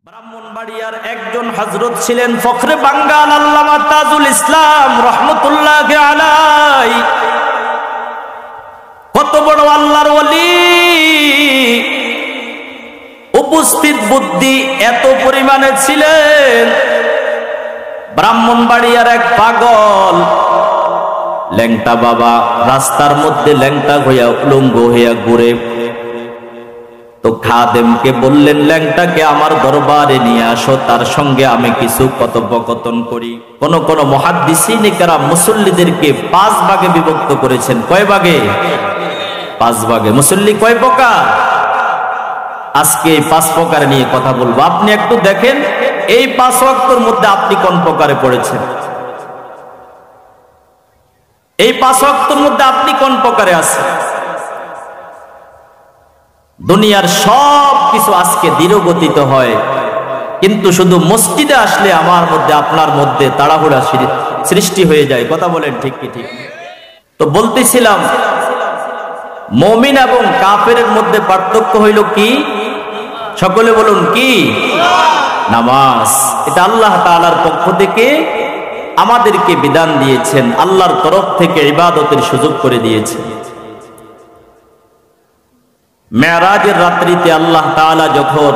ব্রাহ্মণবাড়িয়ার একজন হযরত ছিলেন ফখরে বাঙ্গাল আল্লামা তাজুল ইসলাম রাহমাতুল্লাহি আলাইহি। কত বড় আল্লাহর ওলি, উপস্থিত বুদ্ধি এত পরিমাণে ছিলেন। ব্রাহ্মণবাড়িয়ার এক পাগল ল্যাংটা বাবা রাস্তার মধ্যে ল্যাংটা হইয়া উলঙ্গ হইয়া ঘুরে। তো খাদেমকে বললেন, ল্যাংটাকে আমার দরবারে নিয়ে আসো, তার সঙ্গে আমি কিছু কথোপকথন করি। কোন কোন মুহাদ্দিসিন কেরাম মুসল্লিদেরকে 5 ভাগে বিভক্ত করেছেন। কয় ভাগে? 5 ভাগে। মুসল্লি কয় প্রকার? আজকে এই 5 প্রকার নিয়ে কথা বলবো। আপনি একটু দেখেন এই 5 ওয়াক্তের মধ্যে আপনি কোন প্রকারে পড়েছেন, এই 5 ওয়াক্তের মধ্যে আপনি কোন প্রকারে আছেন। দুনিয়ার সব কিছু আজকে ধীরগতিতে হয়, কিন্তু শুধু মসজিদে আসলে আমার মধ্যে আপনার মধ্যে তাড়াহুড়া সৃষ্টি হয়ে যায়। কথা বলেন ঠিক কি ঠিক? তো বলতেছিলাম, মুমিন এবং কাফেরের মধ্যে পার্থক্য হইল কি? সকলে বলুন কি? নামাজ। এটা আল্লাহ তাআলার পক্ষ থেকে আমাদেরকে বিধান দিয়েছেন, আল্লাহর তরফ থেকে ইবাদতের সুযোগ করে দিয়েছেন। মেরাজের রাত্রিতে আল্লাহ তাআলা যখন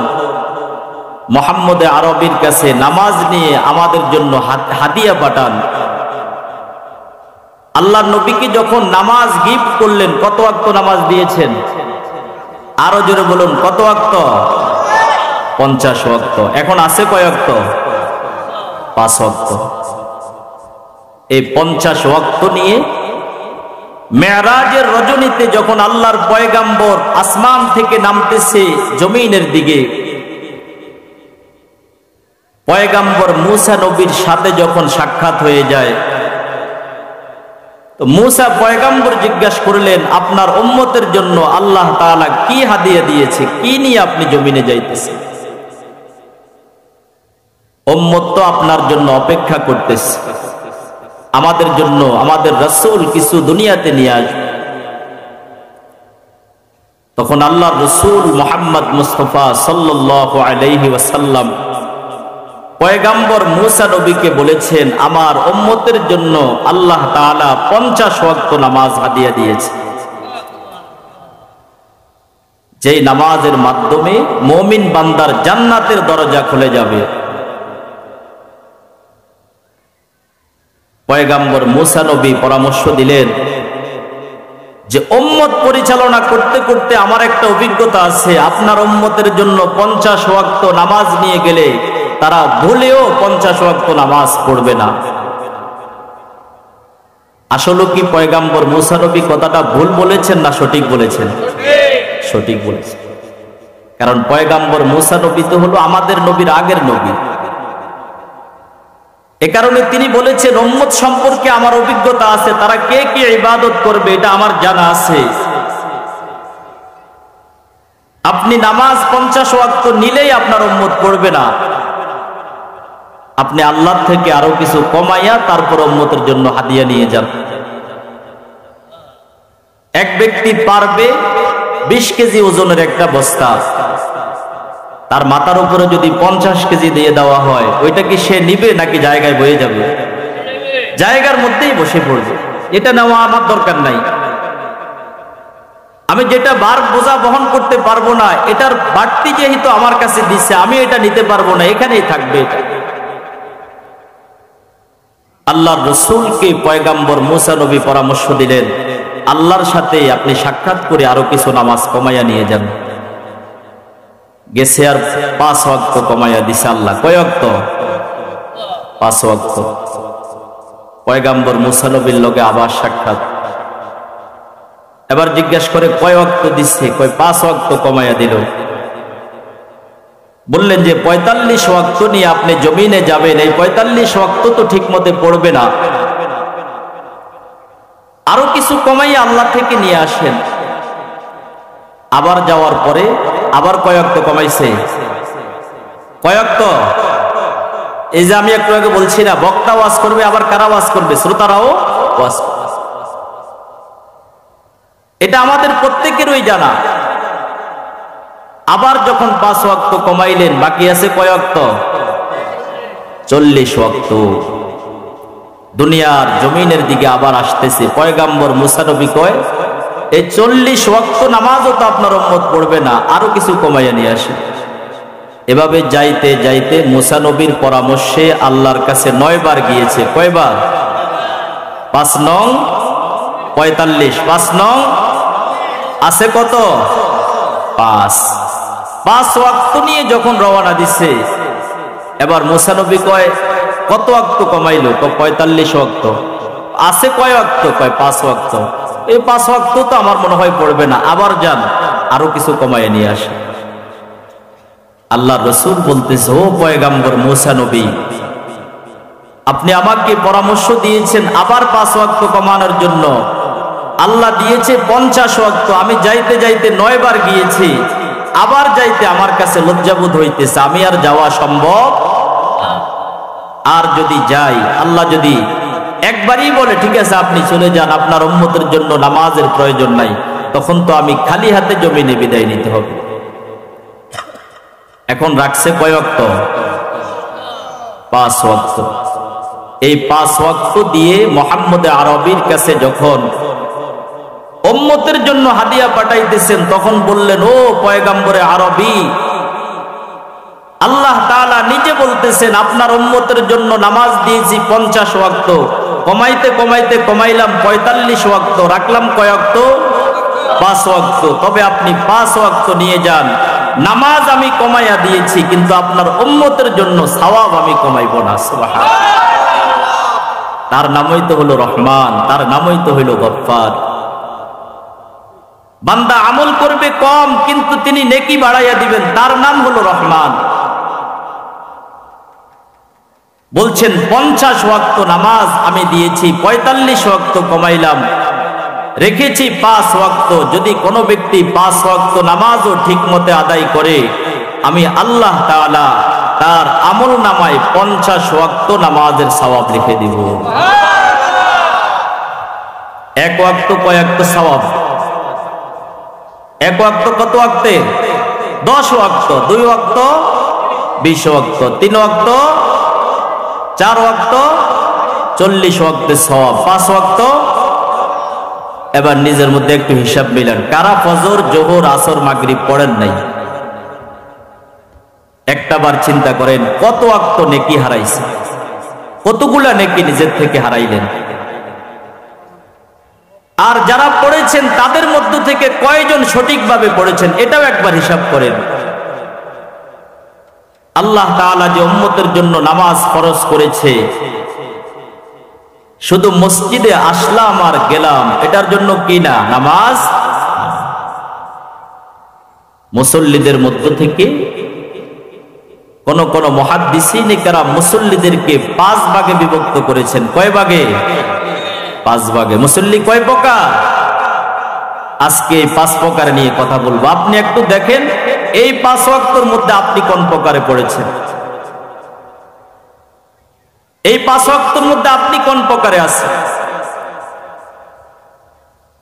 মুহাম্মদ আরবির কাছে নামাজ নিয়ে আমাদের জন্য হাদিয়া পাঠান, আল্লাহর নবীকে যখন নামাজ গিফট করলেন, কত ওয়াক্ত নামাজ দিয়েছেন? আরো জোরে বলুন, কত ওয়াক্ত? 50 ওয়াক্ত। এখন আছে কয় ওয়াক্ত? 5 ওয়াক্ত। এই 50 ওয়াক্ত নিয়ে মেরাজের রজনীতে যখন আল্লাহর পয়গাম্বর আসমান থেকে নামতেছে জমিনের দিকে, পয়গাম্বর মূসা নবীর সাথে যখন সাক্ষাৎ হয়ে যায়, তো মূসা পয়গাম্বর জিজ্ঞাসা করলেন, আপনার উম্মতের জন্য আল্লাহ তাআলা কি হাদিয়া দিয়েছে, কি নিয়ে আপনি জমিনে যাইতেছেন? উম্মত তো আপনার জন্য অপেক্ষা করতেছে, আমাদের জন্য আমাদের রাসূল কিছু দুনিয়াতে নিয়ে আসবে। তখন আল্লাহর রাসূল মুহাম্মদ মুস্তাফা সাল্লাল্লাহু আলাইহি ওয়াসাল্লাম পয়গাম্বর মূসা নবীকে বলেছেন, আমার উম্মতের জন্য আল্লাহ তাআলা 50 ওয়াক্ত নামাজ হাদিয়া দিয়েছে, যেই নামাজের মাধ্যমে মুমিন বান্দার জান্নাতের দরজা খুলে যাবে। পয়গাম্বর মূসা নবী পরামর্শ দিলেন যে, উম্মত পরিচালনা করতে করতে আমার একটা অভিজ্ঞতা আছে, আপনার উম্মতের জন্য 50 ওয়াক্ত নামাজ নিয়ে গেলে তারা ভুলেও 50 ওয়াক্ত নামাজ পড়বে না। আসলে কি পয়গাম্বর মূসা নবী কথাটা ভুল বলেছেন না সঠিক বলেছেন? সঠিক বলেছেন। কারণ পয়গাম্বর মূসা নবী তো হলো আমাদের নবীর আগের নবী। এ কারণে তিনি বলেছেন, উম্মত সম্পর্কে আমার অভিজ্ঞতা আছে, তারা কে কে ইবাদত করবে এটা আমার জানা আছে। আপনি নামাজ 50 ওয়াক্ত নিলেই আপনার উম্মত পড়বে না, আপনি আল্লাহ থেকে আরো কিছু কমাইয়া তারপর উম্মতের জন্য হাদিয়া নিয়ে যান। এক ব্যক্তি পারবে 20 কেজি ওজনের একটা বস্তা, তার মাথার উপরে যদি 50 কেজি দিয়ে দেওয়া হয়, ওইটা কি সে নিবে নাকি জায়গায় বয়ে যাবে? জায়গার মধ্যেই বসে পড়বে। এটা নেওয়া আমার দরকার নাই। আমি যেটা বার বোঝা বহন করতে পারবো না, এটার বাড়তি যেহেতু আমার কাছে দিচ্ছে, আমি এটা নিতে পারবো না, এখানেই থাকবে। আল্লাহর রাসূলকে পয়গাম্বর মূসা নবী পরামর্শ দিলেন, আল্লাহর সাথে আপনি সাক্ষাৎ করে আরো কিছু নামাজ কমাইয়া নিয়ে যান। গেছে আর 5 ওয়াক্ত কমাইয়া দিছে আল্লাহ। কয় ওয়াক্ত? 5 ওয়াক্ত। পয়গাম্বর মূসা নবীর লগে আবার সাক্ষাৎ। এবার জিজ্ঞাসা করে, কয় ওয়াক্ত দিচ্ছে? কয় 5 ওয়াক্ত কমাইয়া দিল। বললেন যে 45 ওয়াক্ত নিয়ে আপনি জমিনে যাবেন, এই 45 ওয়াক্ত তো ঠিক মতো পড়বে না, আরো কিছু কমাইয়া আল্লাহ থেকে নিয়ে আসেন। আবার যাওয়ার পরে আবার কয় ওয়াক্ত কমাইছে? কয় ওয়াক্ত? এই যে আমি একটু আগে বলছি না, বক্তা ওয়াজ করবে, আবার কারা ওয়াজ করবে? শ্রোতারাও ওয়াজ করবে। এটা আমাদের প্রত্যেকেরই জানা। আবার যখন 5 ওয়াক্ত কমাইলেন, বাকি আছে কয় ওয়াক্ত? 40 ওয়াক্ত। দুনিয়ার জমিনের দিকে আবার আসতেছে। পয়গাম্বর মুসা নবী কয়, এই 40 ওয়াক্ত নামাজও তো আপনার উম্মত পড়বে না, আরো কিছু কমাইয়া নিয়ে আসে। এভাবে যাইতে যাইতে মুসা নবীর পরামর্শে আল্লাহর কাছে 9 বার গিয়েছে। কয়বার? 5 নং 45, 5 নং আছে কত? 5 ওয়াক্ত নিয়ে যখন রওনা দিছে, এবার মুসা নবী কয়, কত ওয়াক্ত কমাইলো? 45 ওয়াক্ত। আছে কয় ওয়াক্ত? কয় 5 ওয়াক্ত। এই 5 ওয়াক্ত তো আমার মনে হয় পড়বে না, আবার যান, আরো কিছু কমাইয়া নিয়ে আসে। আল্লাহ রাসূল বলতেছে, ও পয়গম্বর মুসা নবী, আপনি আমাকে পরামর্শ দিয়েছেন আবার 5 ওয়াক্ত কমানোর জন্য, আল্লাহ দিয়েছে 50 ওয়াক্ত। আমি যাইতে যাইতে 9 বার গিয়েছি, আবার যাইতে আমার কাছে লজ্জাবোধ হইতেছে, আমি আর যাওয়া সম্ভব। আর যদি যাই, আল্লাহ যদি একবারই বলে ঠিক আছে আপনি চলে যান, আপনার উম্মতের জন্য নামাজের প্রয়োজন নাই, তখন তো আমি খালি হাতে জমিনে বিদায় নিতে হবে। এখন রাখছে কয় ওয়াক্ত? 5 ওয়াক্ত। এই 5 ওয়াক্ত দিয়ে মুহাম্মদ আরবীর কাছে যখন উম্মতের জন্য হাদিয়া পাঠাইতেছেন, তখন বললেন, ও পয়গম্বরে আরবী, আল্লাহ তাআলা নিজে বলতেছেন আপনার উম্মতের জন্য নামাজ দিয়েছি 50 ওয়াক্ত, কমাইতে কমাইতে কমাইলাম 45 ওয়াক্ত, রাখলাম কয় ওয়াক্ত? 5 ওয়াক্ত। তবে আপনি 5 ওয়াক্ত নিয়ে যান, নামাজ আমি কমাইয়া দিয়েছি, কিন্তু আপনার উম্মতের জন্য সওয়াব আমি কমাইব না। সুবহানাল্লাহ। তার নামই তো হলো রহমান, তার নামই তো হলো গফফার। বান্দা আমল করবে কম, কিন্তু তিনি নেকি বাড়াইয়া দিবেন, তার নাম হলো রহমান। বলছেন 50 ওয়াক্ত নামাজ আমি দিয়েছি, 45 ওয়াক্ত কমাইলাম, রেখেছি 5 ওয়াক্ত। যদি কোনো ব্যক্তি 5 ওয়াক্ত নামাজও ঠিক মতে আদায় করে, আমি আল্লাহ তাআলা তার আমল নামায় 50 ওয়াক্ত নামাজের সওয়াব লিখে দিব। 1 ওয়াক্ত কয় ওয়াক্ত সওয়াব? 1 ওয়াক্ত কত ওয়াক্তে? 10 ওয়াক্ত। 2 ওয়াক্ত 20 ওয়াক্ত। 3 ওয়াক্ত 4 ওয়াক্ত 40 ওয়াক্তের সওয়াব। 5 ওয়াক্ত। এবার নিজের মধ্যে একটু হিসাব মিলান, কারা ফজর, জোহর, আসর, মাগরিব পড়েন নাই? একটাবার চিন্তা করেন, কত ওয়াক্ত নেকি হারাইছে, কতগুলা নেকি নিজের থেকে হারাইলেন। আর যারা পড়েছেন তাদের মধ্য থেকে কয়জন সঠিকভাবে পড়েছেন, এটাও একবার হিসাব করেন। আল্লাহ তাআলা যে উম্মতের জন্য নামাজ ফরজ করেছে, শুধু মসজিদে আসলাম আর গেলাম, এটার জন্য কি না নামাজ? মুসল্লিদের মধ্য থেকে কোন কোন মুহাদ্দিসিনে কেরাম মুসল্লিদেরকে 5 ভাগে বিভক্ত করেছেন। কয় ভাগে? 5 ভাগে। মুসল্লি কয় প্রকার? আজকে 5 প্রকার নিয়ে কথা বলবো। আপনি একটু দেখেন এই 5 ওয়াক্তের মধ্যে আপনি কোন প্রকারে পড়েছেন, এই 5 ওয়াক্তের মধ্যে আপনি কোন প্রকারে আছেন।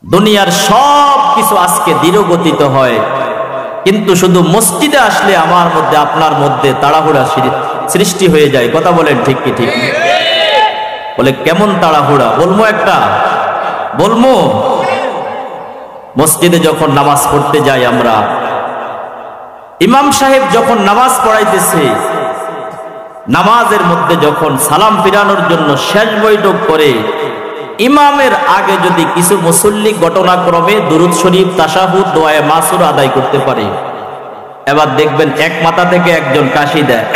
দুনিয়ার সব কিছু আজকে ধীরগতিতে হয়, কিন্তু শুধু মসজিদে আসলে আমার মধ্যে আপনার মধ্যে তাড়াহুড়া সৃষ্টি হয়ে যায়। কথা বলেন ঠিক কি ঠিক? বলে কেমন তাড়াহুড়া? বলবো একটা, বলবো। মসজিদে যখন নামাজ পড়তে যাই আমরা, ইমাম সাহেব যখন নামাজ পড়াইতেছে, নামাজের মধ্যে যখন সালাম ফিরানোর জন্য শেষ বৈঠক করে, ইমামের আগে যদি কিছু মুসল্লি ঘটনাক্রমে দুরূদ শরীফ, তাশাহুদ, দোয়ায়ে মাসুর আদায় করতে পারে, এবার দেখবেন এক মাথা থেকে একজন কাশি দেয়।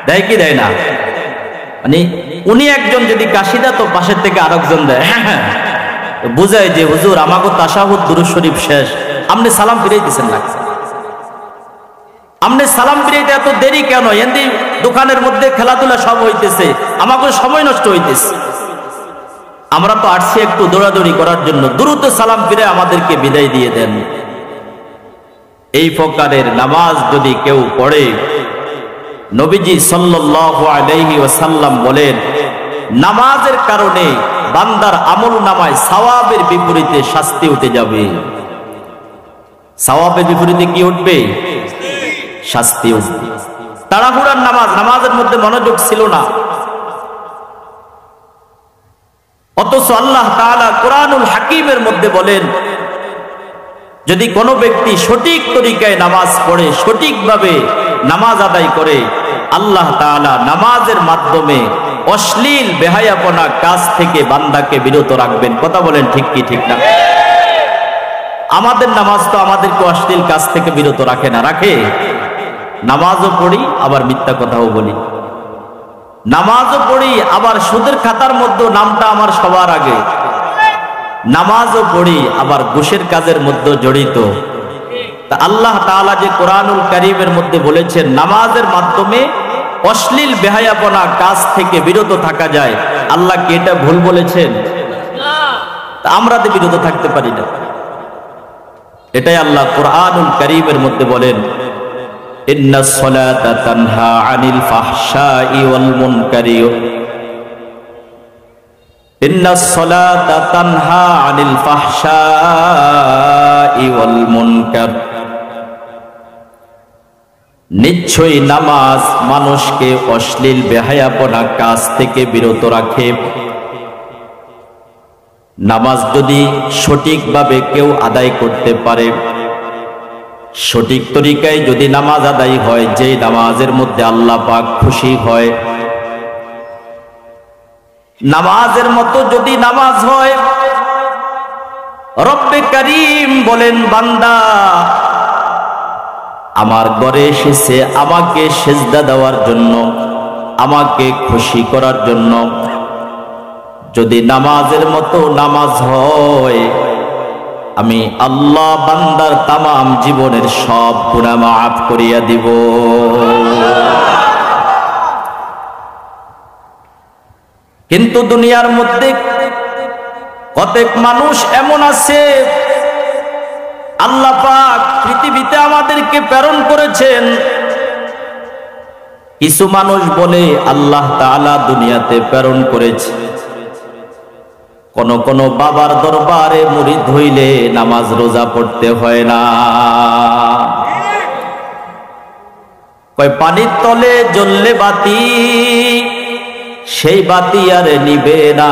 দেয় কি দেয় না? মানে উনি একজন যদি কাশি দেয়, তো পাশের থেকে আরেকজন দেয়, বুঝায় যে হুজুর আমাকে তাশাহুদ, দুরূদ শরীফ শেষ, আপনি সালাম ফিরাই দিচ্ছেন না। আপনি সালাম ফিরাইতে এত দেরি কেন? এমনি দোকানের মধ্যে খেলাধুলা সব হইতেছে, আমাকে সময় নষ্ট হইতেছে। আমরা তো আসছি একটু দৌড়াদৌড়ি করার জন্য, দ্রুত সালাম ফিরে আমাদেরকে বিদায় দিয়ে দেন। এই প্রকারের নামাজ যদি কেউ পড়ে, নবীজি সাল্লাল্লাহু আলাইহি ওয়াসাল্লাম বলেন, নামাজের কারণে বান্দার আমল নামায় সওয়াবের বিপরীতে শাস্তি উঠে যাবে। সওয়াবের বিপরীতে কি উঠবে? শাস্তি উঠবে। তাড়াহুড়ার নামাজ, নামাজের মধ্যে মনোযোগ ছিল না। অথচ আল্লাহ তাআলা কোরআনুল হাকিমের মধ্যে বলেন, যদি কোনো ব্যক্তি সঠিক তরিকায় নামাজ পড়ে, সঠিকভাবে নামাজ আদায় করে, আল্লাহ তাআলা নামাজের মাধ্যমে অশ্লীল বেহায়াপনা কাজ থেকে বান্দাকে বিরত রাখবেন। কথা বলেন ঠিক কি ঠিক না? আমাদের নামাজ তো আমাদেরকে অশ্লীল কাজ থেকে বিরত রাখে না, রাখে? নামাজও পড়ি আবার মিথ্যা কথাও বলি, নামাজও পড়ি আবার সুদের খাতার মধ্যে নামটা আমার সবার আগে, নামাজও পড়ি আবার ঘুষের কাজের মধ্যে জড়িত। তা আল্লাহ তাআলা যে কোরআনুল কারীমের মধ্যে বলেছেন নামাজের মাধ্যমে অশ্লীল বেহায়াপনা কাজ থেকে বিরত থাকা যায়, আল্লাহ কি এটা ভুল বলেছেন? তা আমরা তো বিরত থাকতে পারি না। এটাই আল্লাহ কোরআনুল কারীমের মধ্যে বলেন, ইন্নাস সালাতা তানহা আনিল ফাহশাই ওয়াল মুনকারি, ইন্নাস সালাতা তানহা আনিল ফাহশাই ওয়াল মুনকার। নিশ্চয়ই নামাজ মানুষকে অশ্লীল বেহায়াপনা কাজ থেকে বিরত রাখে। নামাজ যদি সঠিকভাবে কেউ আদায় করতে পারে, সঠিক তরিকায় যদি নামাজ আদায় হয়, যে নামাজের মধ্যে আল্লাহ পাক খুশি হয়, নামাজের মতো যদি নামাজ হয়, রব্বে কারীম বলেন বান্দা আমার ঘরে এসেছে আমাকে সেজদা দেওয়ার জন্য, আমাকে খুশি করার জন্য। যদি নামাজের মতো নামাজ হয়, আমি আল্লাহ বান্দার তামাম জীবনের সব গুনাহ মাফ করিয়া দিব। কিন্তু দুনিয়ার মধ্যে কতক মানুষ এমন আছে, আল্লাহ পাক পৃথিবীতে আমাদেরকে প্রেরণ করেছেন, কিছু মানুষ বলে আল্লাহ তাআলা দুনিয়াতে প্রেরণ করেছে। কোন কোন বাবার দরবারে মুরিদ হইলে নামাজ রোজা পড়তে হয় না, কয় পানির তলে জ্বললে বাতি, সেই বাতি আর নিবে না।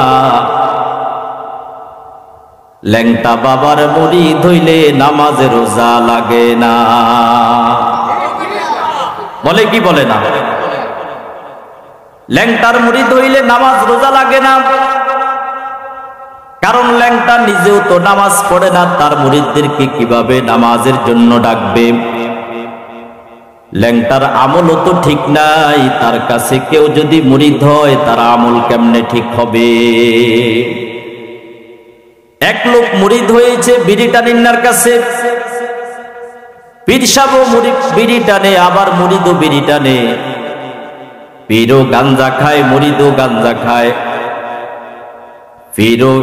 ল্যাংটা বাবার মুরিদ হইলে নামাজে রোজা লাগে না। বলে কি বলে না? ল্যাংটার মুরিদ হইলে নামাজ রোজা লাগে না, কারণ ল্যাংটা নিজেও তো নামাজ পড়ে না, তার মুরিদদেরকে কিভাবে নামাজের জন্য ডাকবে? ল্যাংটার আমলও তো ঠিক নাই, তার কাছে কেউ যদি মুরিদ হয় তার আমল কেমনে ঠিক হবে? এক লোক মুরিদ হয়েছে বিড়ি টানিনার কাছে, পীর সাহেবও মুরিদ বিড়ি টানে, আবার মুরিদও বিড়ি টানে। পীরও গাঞ্জা খায়, মুরিদও গাঞ্জা খায়। পীরও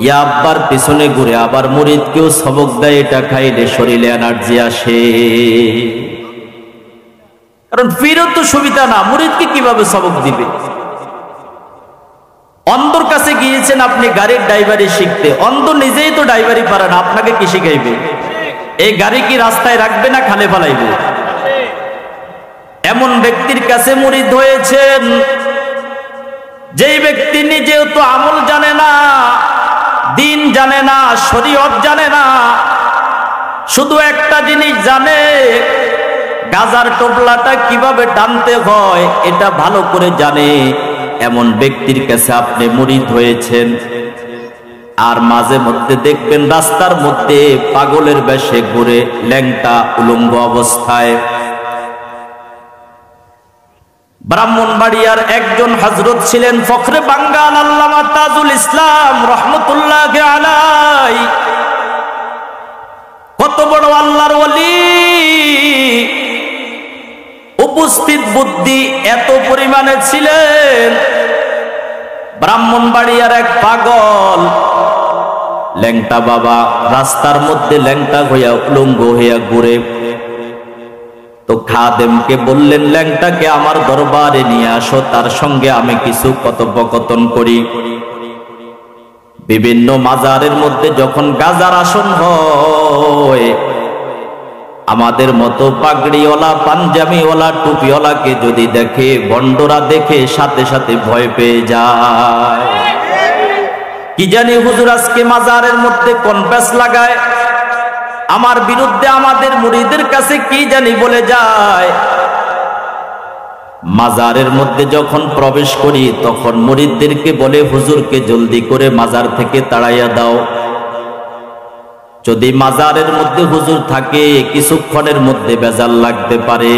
ইয়াব্বার পিছনে ঘুরে, আবার মুরিদকেও সবক দেয়, এটা খাইলে শরীরে এনার্জি আসে। কারণ পীরও তো সুবিধা না, মুরিদকে কিভাবে সবক দিবে? অন্ধর কাছে গিয়েছেন আপনি গাড়ির ড্রাইভারি শিখতে, অন্ধ নিজেই তো ড্রাইভারি পারে না, আপনাকে কি শিখাইবে? এই গাড়ি কি রাস্তায় রাখবে না খালে ফেলাইবে? এমন ব্যক্তির কাছে মুরিদ হয়েছেন যেই ব্যক্তি নিজেও তো আমল জানে না, দিন জানে না, শরীয়ত জানে না, শুধু একটা জিনিস জানে, গাজার টোপলাটা কিভাবে টানতে হয় এটা ভালো করে জানে। এমন ব্যক্তির কাছে আপনি মুরিদ হয়েছেন। আর মাঝে মধ্যে দেখবেন রাস্তার মধ্যে পাগলের বেশে ঘুরে, ল্যাংটা উলঙ্গ অবস্থায়। ব্রাহ্মণবাড়িয়ার একজন হযরত ছিলেন ফখরে বাঙ্গাল আল্লামা তাজুল ইসলাম রহমতুল্লাহি আলাইহি। কত বড় আল্লাহর ওলি, উপস্থিত বুদ্ধি এত পরিমাণে ছিলেন। ব্রাহ্মণবাড়িয়ার এক পাগল ল্যাংটা বাবা রাস্তার মধ্যে ল্যাংটা হইয়া উলঙ্গ হইয়া ঘুরে। তো খাদেমকে বললেন, ল্যাংটাকে আমার দরবারে নিয়ে আসো, তার সঙ্গে আমি কিছু কথোপকথন করি। বিভিন্ন মাজারের মধ্যে যখন গাজার আসন হয়, আমাদের মতো পাগড়িওয়ালা পাঞ্জাবিওয়ালা টুপিওয়ালাকে যদি দেখে, বন্ডরা দেখে সাথে সাথে ভয় পেয়ে যায়। কি জানি হুজুর আজকে মাজারের মধ্যে কনফেস লাগায়, আমার বিরুদ্ধে আমাদের মুরিদের কাছে কি জানি বলে যায়। মাজারের মধ্যে যখন প্রবেশ করি তখন মুরিদদেরকে বলে, হুজুরকে জলদি করে মাজার থেকে তাড়াইয়া দাও। যদি মাজারের মধ্যে হুজুর থাকে কিছুক্ষণের মধ্যে বেজাল লাগতে পারে।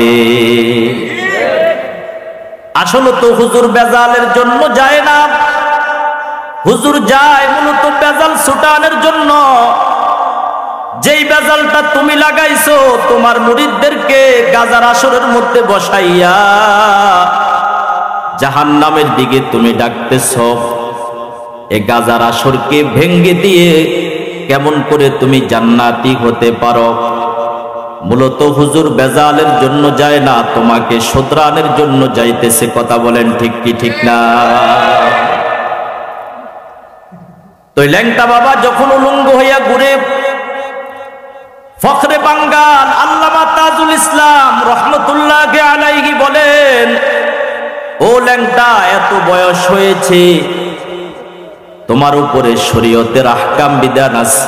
আসলে তো হুজুর বেজালের জন্য যায় না, হুজুর যায় মূলত বেজাল ছুটানোর জন্য। যেই বেজালটা তুমি লাগাইছো তোমার মুরিদদেরকে গাজার আসরের মধ্যে বসাইয়া জাহান্নামের দিকে তুমি ডাকতেছ, এ গাজার আসরকে ভেঙ্গে দিয়ে কেমন করে তুমি জান্নাতি হতে পারো? মূলত হুজুর বেজালের জন্য যায় না, তোমাকে শোধরানোর জন্য যাইতেছে। কথা বলেন ঠিক কি ঠিক না? তো ল্যাংটা বাবা যখন উলঙ্গ হইয়া ঘুরে, ফখরে বাঙ্গাল আল্লামা তাজুল ইসলাম রহমতুল্লাহ আলাইহি বলেন, ও ল্যাংটা, এত বয়স হয়েছে, তোমার উপরে শরীয়তের আহকাম বিধান আছে,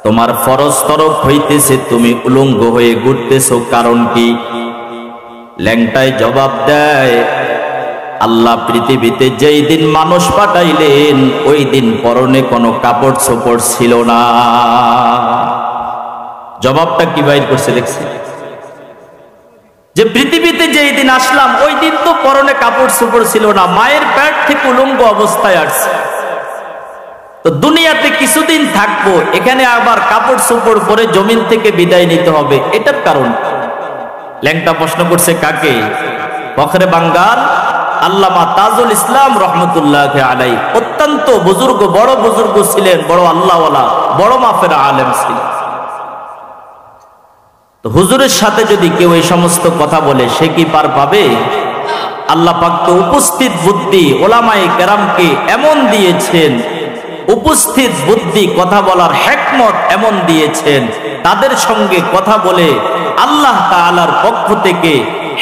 তোমার ফরজ তরফ হইতেছে, তুমি উলঙ্গ হয়ে ঘুরতেছো, কারণ কি? ল্যাংটায় জবাব দেয়, আল্লাহ পৃথিবীতে যেই দিন মানুষ পাঠাইলেন ওই দিন পরনে কোনো কাপড় চোপড় ছিল না। জবাবটা কি বাইর করছে দেখছি, যে পৃথিবীতে যেই দিন আসলাম ওই দিন তো পরনে কাপড় চোপড় ছিল না, মায়ের পেট থেকে উলঙ্গ অবস্থায় আসছে। তো দুনিয়াতে কিছুদিন থাকবো, এখানে আবার কাপড় চোপড় পরে জমিন থেকে বিদায় নিতে হবে, এটার কারণ? ল্যাংটা প্রশ্ন করছে কাকে? ফখরে বাঙ্গাল আল্লামা তাজুল ইসলাম রহমতুল্লাহ আলাই। অত্যন্ত বুজুর্গ, বড় বুজুর্গ ছিলেন, বড় আল্লাহওয়ালা, বড় মাফের আলেম ছিলেন। তো হুজুরের সাথে যদি কেউ এই সমস্ত কথা বলে সে কি পার পাবে? আল্লাহ পাক তো উপস্থিত বুদ্ধি ওলামায়ে কেরামকে এমন দিয়েছেন, উপস্থিত বুদ্ধি কথা বলার হিকমত এমন দিয়েছেন, তাদের সঙ্গে কথা বলে আল্লাহ তাআলার পক্ষ থেকে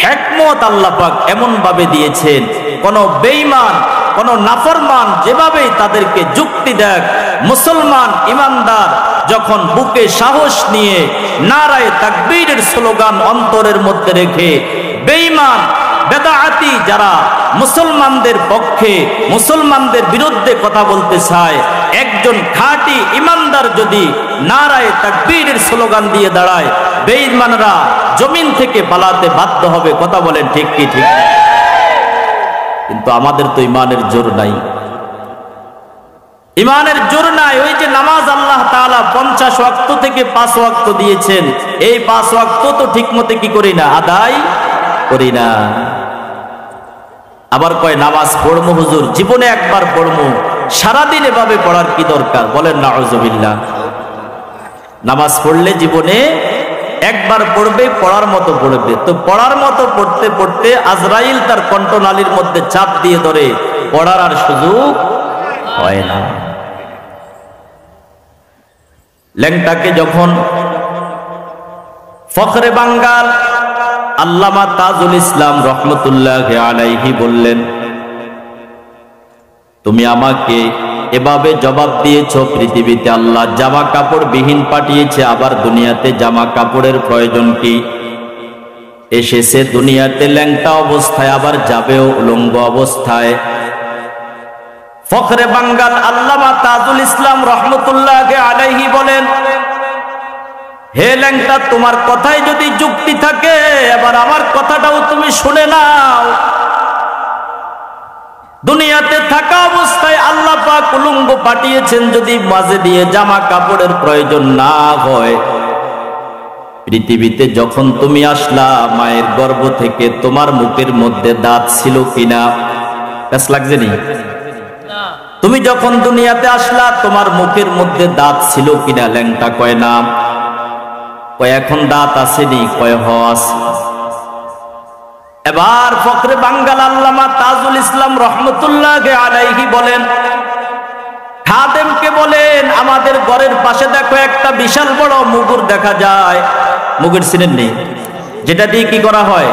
হিকমত আল্লাহ পাক এমন ভাবে দিয়েছেন, কোন বেঈমান কোন নাফরমান যেভাবেই তাদেরকে যুক্তি দেখ, মুসলমান ইমানদার যখন বুকে সাহস নিয়ে নারায়ে তাকবীরের স্লোগান অন্তরের মধ্যে রেখে বেঈমান বেদাআতি যারা মুসলমানদের পক্ষে মুসলমানদের বিরুদ্ধে কথা বলতে চায়, একজন খাঁটি ইমানদার যদি নারায়ে তাকবীরের স্লোগান দিয়ে দাঁড়ায়, বেঈমানরা জমিন থেকে পালাতে বাধ্য হবে। কথা বলেন ঠিক কি ঠিক? কিন্তু আমাদের তো ইমানের জোর নাই, ইমানের জোর নাই। ওই যে নামাজ আল্লাহ তাআলা 50 ওয়াক্ত থেকে 5 ওয়াক্ত দিয়েছেন, এই 5 ওয়াক্ত তো ঠিক মতো কি করি না, আদায় করি না। আবার কয় নামাজ পড়বো হুজুর, জীবনে একবার পড়বো, সারাদিন এভাবে পড়ার কি দরকার? বলেন নাউজুবিল্লাহ। নামাজ পড়লে জীবনে একবার পড়বে, পড়ার মতো পড়বে। তো পড়ার মতো পড়তে পড়তে আজরাইল তার কণ্ঠনালীর মধ্যে চাপ দিয়ে ধরে, পড়ার আর সুযোগ হয় না। ল্যাংটাকে যখন ফখরে বাঙ্গাল আল্লামা তাজুল ইসলাম রহমতুল্লাহ আলাইহি বললেন, তুমি আমাকে এভাবে জবাব দিয়েছ, পৃথিবীতে আল্লাহ জামা কাপড় বিহীন পাঠিয়েছে, আবার দুনিয়াতে জামা কাপড়ের প্রয়োজন কি? এসেছে দুনিয়াতে ল্যাংটা অবস্থায়, আবার যাবেও উলঙ্গ অবস্থায়। ফখরে বাঙ্গাল আল্লামা তাজুল ইসলাম রহমতুল্লাহ আলাইহি বলেন, হে ল্যাংটা, তোমার কথায় যদি যুক্তি থাকে এবার আমার কথাটাও তুমি শুনে নাও। দুনিয়াতে থাকা অবস্থায় আল্লাহ পাক উলঙ্গ পাঠিয়েছেন, যদি মাঝে দিয়ে জামা কাপড়ের প্রয়োজন না হয়, পৃথিবীতে যখন তুমি আসলা মায়ের গর্ভ থেকে তোমার মুখের মধ্যে দাঁত ছিল কিনা? কাছ লাগছে নি? তুমি যখন দুনিয়াতে আসলা তোমার মুখের মধ্যে দাঁত ছিল কিনা? ল্যাংটা কয় না। কয় এখন দাঁত আসেনি? কয় হ আছে। এবার ফখরে বাঙ্গাল আল্লামা তাজুল ইসলাম রহমতুল্লাহ আলাইহি বলেন, খাদেমকে বলেন, আমাদের ঘরের পাশে দেখো একটা বিশাল বড় মুগুর দেখা যায়, মুগের সিনেন নেই, যেটা দিয়ে কি করা হয়,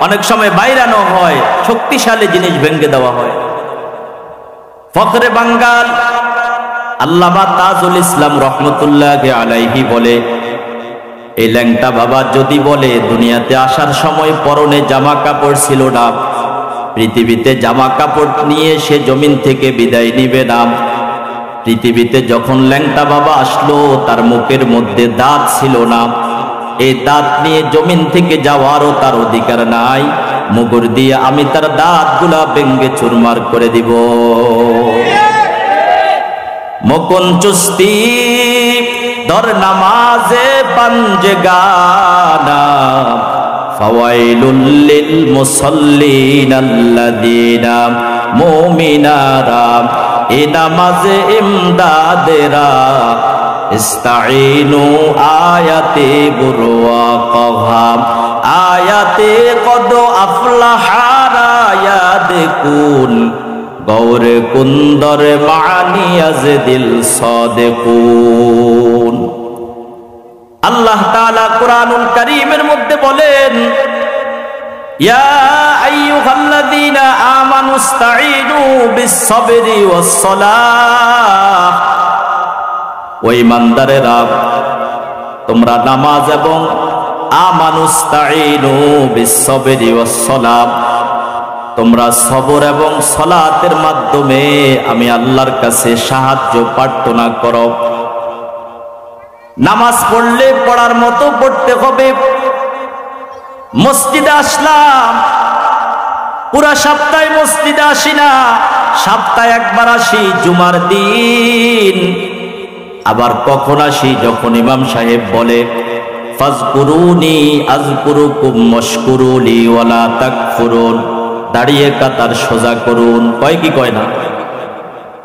অনেক সময় বাইরানো হয়, শক্তিশালী জিনিস ভেঙে দেওয়া হয়। ফখরে বাঙ্গাল আল্লামা তাজুল ইসলাম রহমতুল্লাহ আলাইহি বলে, এই ল্যাংটা বাবা যদি বলে দুনিয়াতে আসার সময় পরনে জামা কাপড় ছিল না, পৃথিবীতে জামা কাপড় নিয়ে সে জমিন থেকে বিদায় নিবে না, পৃথিবীতে যখন ল্যাংটা বাবা আসলো তার মুখের মধ্যে দাঁত ছিল না, এই দাঁত নিয়ে জমিন থেকে যাওয়ারও তার অধিকার নাই, মুগুর দিয়ে আমি তার দাঁতগুলা ভেঙ্গে চুরমার করে দিব। মকন চুস্তি ধর নামাজে পাঞ্জে গানা, ফাওয়াইলুল লিল মুসাল্লিন আল্লাযীনা মুমিনারা, এ নামাজে ইমদাদেরা ইস্তাঈনু আয়াতে বুরওয়া কহাম, আয়াতে কদ আফলাহারা ইয়াদকুন, গৌর কুন্দর মানি আজ দিল সাদেকুন। আল্লাহ তাআলা কুরআনুল কারীমের মধ্যে বলেন, ইয়া আইয়ুহাল্লাযীনা আমানুস্তাঈনু বিস-সাবরি ওয়াস-সালাহ, ও ঈমানদারেরা তোমরা নামাজ এবং আমানুস্তাঈনু বিস-সাবরি ওয়াস-সালাহ, তোমরা সবর এবং সালাতের মাধ্যমে আমি আল্লাহর কাছে সাহায্য প্রার্থনা করো। নামাজ পড়লে পড়ার মতো পড়তে হবে। মসজিদে আসলাম, পুরা সপ্তাহে মসজিদে আসি না, সপ্তাহে একবার আসি জুমার দিন। আবার কখন আসি, যখন ইমাম সাহেব বলে ফাজকুরুনি আযকুরুকুম ওয়াশকুরুলি ওয়ালা তাকফুরুন, দাঁড়িয়ে কাতার সোজা করুন, কয় কি কয় না?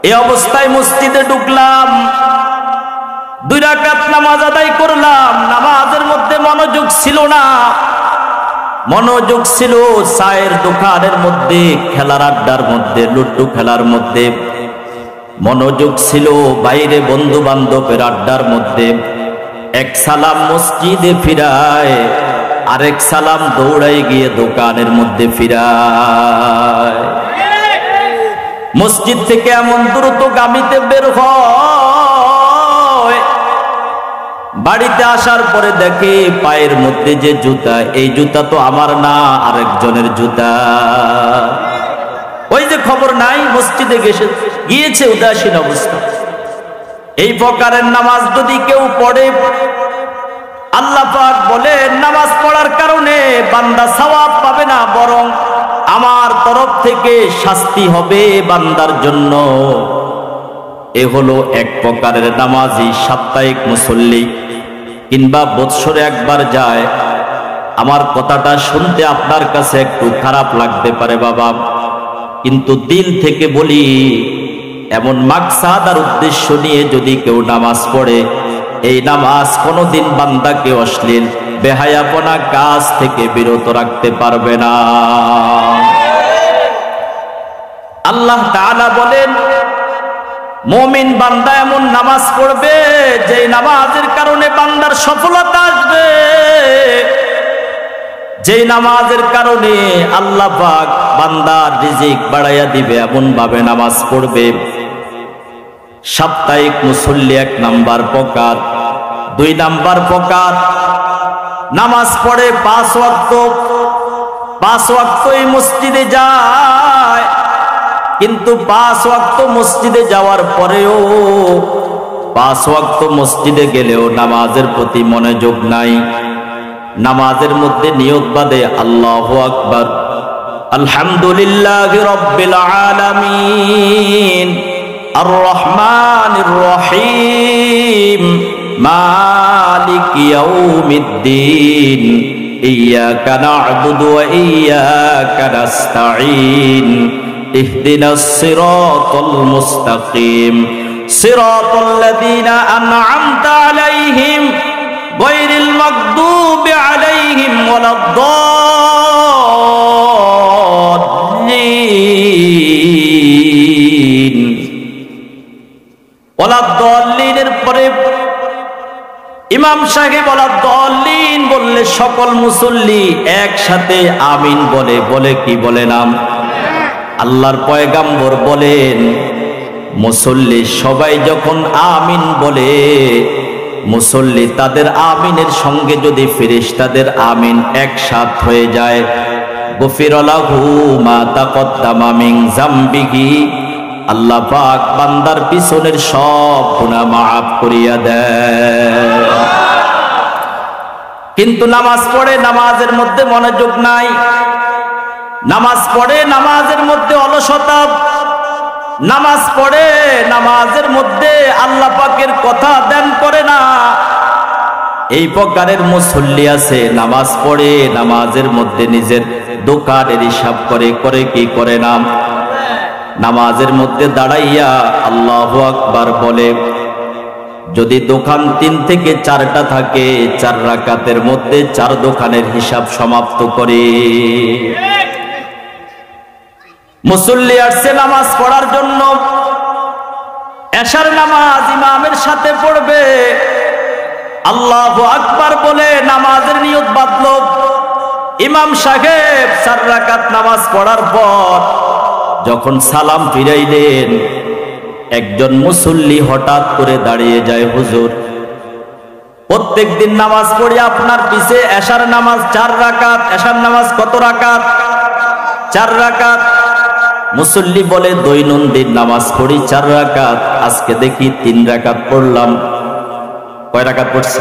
এই অবস্থায় মসজিদে ঢুকলাম, 2 রাকাত নামাজ আদায় করলাম। নামাজের মধ্যে মনোযোগ ছিল না, মনোযোগ ছিল চায়ের দোকানের মধ্যে, খেলার আড্ডার মধ্যে, লুড্ডু খেলার মধ্যে, মনোযোগ ছিল বাইরে বন্ধু বান্ধবের আড্ডার মধ্যে। এক সালাম মসজিদে ফিরায়, আরেক সালাম দৌড়াই গিয়ে দোকানের মধ্যে ফিরায়। মসজিদ থেকে এমন দ্রুতগামীতে বের হয়, বাড়িতে আসার পরে দেখে পায়ের মধ্যে যে জুতা, এই জুতা তো আমার না, আরেকজনের জুতা। ওই যে খবর নাই, মসজিদে গিয়েছে উদাসীন অবস্থা। এই প্রকারের নামাজ যদি কেউ পড়ে, আল্লাহ পাক বলেন নামাজ পড়ার কারণে বান্দা সওয়াব পাবে না, বরং আমার তরফ থেকে শাস্তি হবে বান্দার জন্য। এ হলো এক প্রকারের নামাজি, সাপ্তাহিক মুসল্লি, কিংবা বৎসরে একবার যায়। আমার কথাটা শুনতে আপনার কাছে একটু খারাপ লাগতে পারে বাবা, কিন্তু দিল থেকে বলি, এমন মাকসাদ আর উদ্দেশ্য নিয়ে যদি কেউ নামাজ পড়ে, এই নামাজ কোনোদিন বান্দাকে অশ্লীল বেহায়াপনা কাজ থেকে বিরত রাখতে পারবে না। আল্লাহ তাআলা বলেন, মুমিন বান্দা এমন নামাজ পড়বে যে নামাজের কারণে বান্দার সফলতা আসবে, যে নামাজের কারণে আল্লাহ পাক বান্দার রিজিক বাড়াইয়া দিবে, এমন ভাবে নামাজ পড়বে। সাপ্তাহিক মুসল্লি 1 নাম্বার প্রকার। 2 নাম্বার প্রকার, নামাজ পড়ে 5 ওয়াক্ত, 5 ওয়াক্তই মসজিদে যায়, কিন্তু 5 ওয়াক্ত মসজিদে যাওয়ার পরেও, 5 ওয়াক্ত মসজিদে গেলেও নামাজের প্রতি মনোযোগ নাই। নামাজের মধ্যে নিয়ত বাঁধে আল্লাহু আকবার, আলহামদুলিল্লাহি রাব্বিল আলামিন, আর রহমানির রহিম, মালিক ইয়াউমিদ্দিন, ইয়্যাকা না'বুদু ওয়া ইয়্যাকা নাস্তাঈন, ইহদিনাস সিরাতাল মুস্তাকিম, সিরাতাল লাযীনা আন'আমতা আলাইহিম গায়রিল মাগদুবি আলাইহিম ওয়ালাদ-দাল্লিন। ওয়ালাদ-দাল্লিনের পরে ইমাম সাহেব ওয়ালাদ-দাল্লিন বললে সকল মুসল্লি একসাথে আমিন বলে, বলে কি বলে না? আল্লাহর পয়গাম্বর বলেন মুসল্লি সবাই যখন আমিন বলে, মুসল্লি তাদের আমিনের সঙ্গে যদি ফেরেশতাদের আমিন একসাথ হয়ে যায়, গফিরা লাহু মা তাকদ্দামা মিন যামবিহি, আল্লাহ পাক বান্দার পিছনের সব গুনাহ মাফ করিয়া দেয়। কিন্তু নামাজ পড়ে, নামাজের মধ্যে মনোযোগ নাই, নামাজ পড়ে নামাজের মধ্যে অলসতা, নামাজ পড়ে নামাজের মধ্যে আল্লাহ পাকের কথা ধ্যান করে না। এই প্রকারের মুসল্লি আছে, নামাজ পড়ে নামাজের মধ্যে নিজের দোকানের হিসাব করে, করে কি করে না? নামাজের মধ্যে দাঁড়াইয়া আল্লাহু আকবার বলে। যদি দোকান 3 থেকে 4টা থাকে, 4 রাকাতের মধ্যে 4 দোকানের হিসাব সমাপ্ত করে। মুসল্লি আসছে নামাজ পড়ার জন্য, এশার নামাজ ইমামের সাথে পড়বে, আল্লাহু আকবার বলে নামাজের নিয়ত বাঁধল। ইমাম সাহেব 4 রাকাত নামাজ পড়ার পর যখন সালাম ফিরাইলেন, একজন মুসল্লি হঠাৎ করে দাঁড়িয়ে যায়, হুজুর প্রত্যেক দিন নামাজ পড়ি আপনার পিছে, এশার নামাজ 4 রাকাত, এশার নামাজ কত রাকাত? 4 রাকাত। মুসল্লি বলে দৈনন্দিন নামাজ পড়ি 4 রাকাত, আজকে দেখি 3 রাকাত পড়লাম। কয় রাকাত পড়ছে?